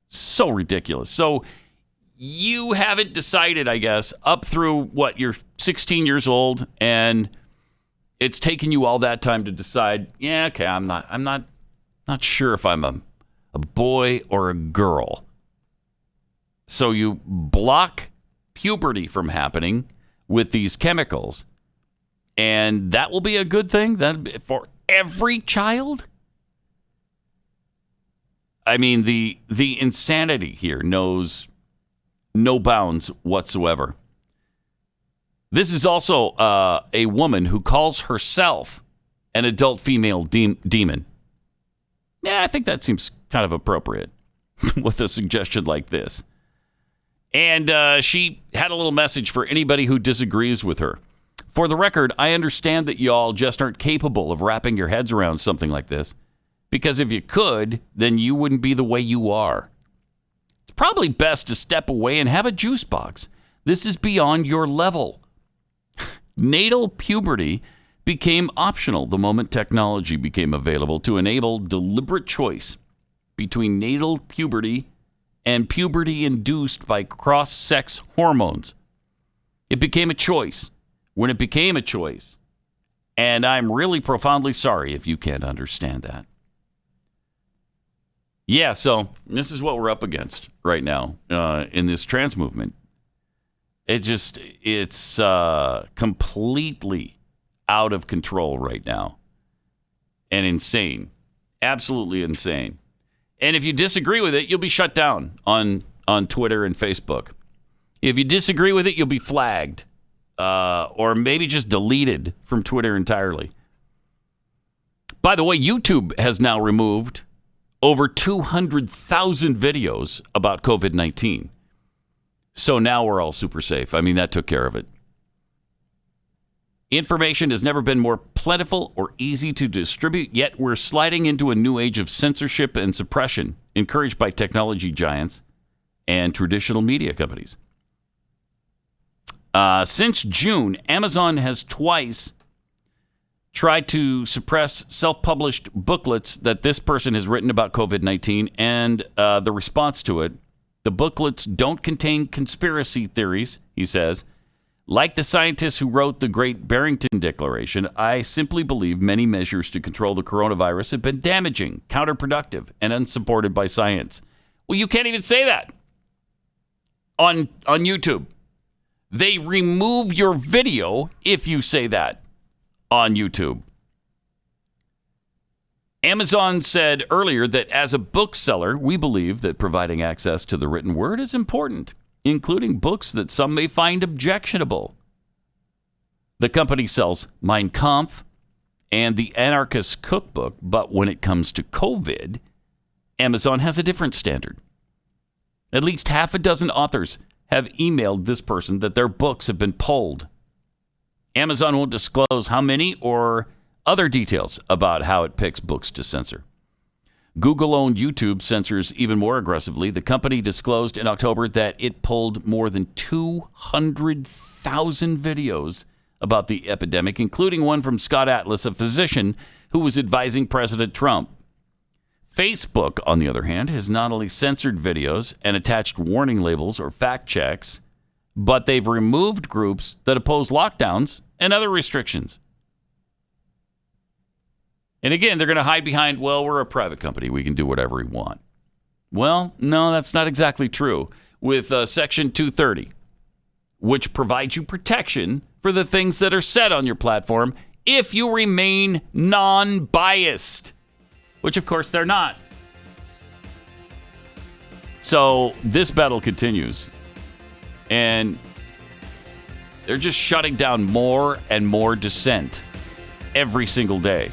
So ridiculous. So you haven't decided, I guess, up through what, you're 16 years old, and it's taken you all that time to decide, yeah, okay, I'm not sure if I'm a boy or a girl. So you block puberty from happening with these chemicals, and that will be a good thing for every child. I mean, the insanity here knows no bounds whatsoever. This is also a woman who calls herself an adult female demon. Yeah, I think that seems kind of appropriate with a suggestion like this. And she had a little message for anybody who disagrees with her. For the record, I understand that y'all just aren't capable of wrapping your heads around something like this, because if you could, then you wouldn't be the way you are. It's probably best to step away and have a juice box. This is beyond your level. Natal puberty became optional the moment technology became available to enable deliberate choice between natal puberty and puberty induced by cross-sex hormones. It became a choice when it became a choice, and I'm really profoundly sorry if you can't understand that. Yeah, so this is what we're up against right now in this trans movement. It's completely out of control right now and insane, absolutely insane. And if you disagree with it, you'll be shut down on Twitter and Facebook. If you disagree with it, you'll be flagged or maybe just deleted from Twitter entirely. By the way, YouTube has now removed over 200,000 videos about COVID-19. So now we're all super safe. I mean, that took care of it. Information has never been more plentiful or easy to distribute, yet we're sliding into a new age of censorship and suppression, encouraged by technology giants and traditional media companies. Since June, Amazon has twice tried to suppress self-published booklets that this person has written about COVID-19 and the response to it. The booklets don't contain conspiracy theories, he says. Like the scientists who wrote the Great Barrington Declaration, I simply believe many measures to control the coronavirus have been damaging, counterproductive, and unsupported by science. Well, you can't even say that on YouTube. They remove your video if you say that on YouTube. Amazon said earlier that as a bookseller, we believe that providing access to the written word is important, including books that some may find objectionable. The company sells Mein Kampf and the Anarchist Cookbook, but when it comes to COVID, Amazon has a different standard. At least half a dozen authors have emailed this person that their books have been pulled. Amazon won't disclose how many or other details about how it picks books to censor. Google-owned YouTube censors even more aggressively. The company disclosed in October that it pulled more than 200,000 videos about the epidemic, including one from Scott Atlas, a physician who was advising President Trump. Facebook, on the other hand, has not only censored videos and attached warning labels or fact checks, but they've removed groups that oppose lockdowns and other restrictions. And again, they're going to hide behind, well, we're a private company. We can do whatever we want. Well, no, that's not exactly true. With Section 230, which provides you protection for the things that are said on your platform if you remain non-biased, which, of course, they're not. So this battle continues. And they're just shutting down more and more dissent every single day.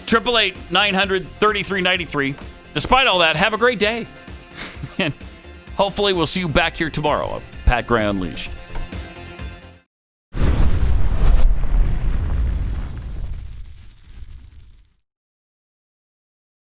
888-900-3393. Despite all that, have a great day. And hopefully we'll see you back here tomorrow on Pat Gray Unleashed.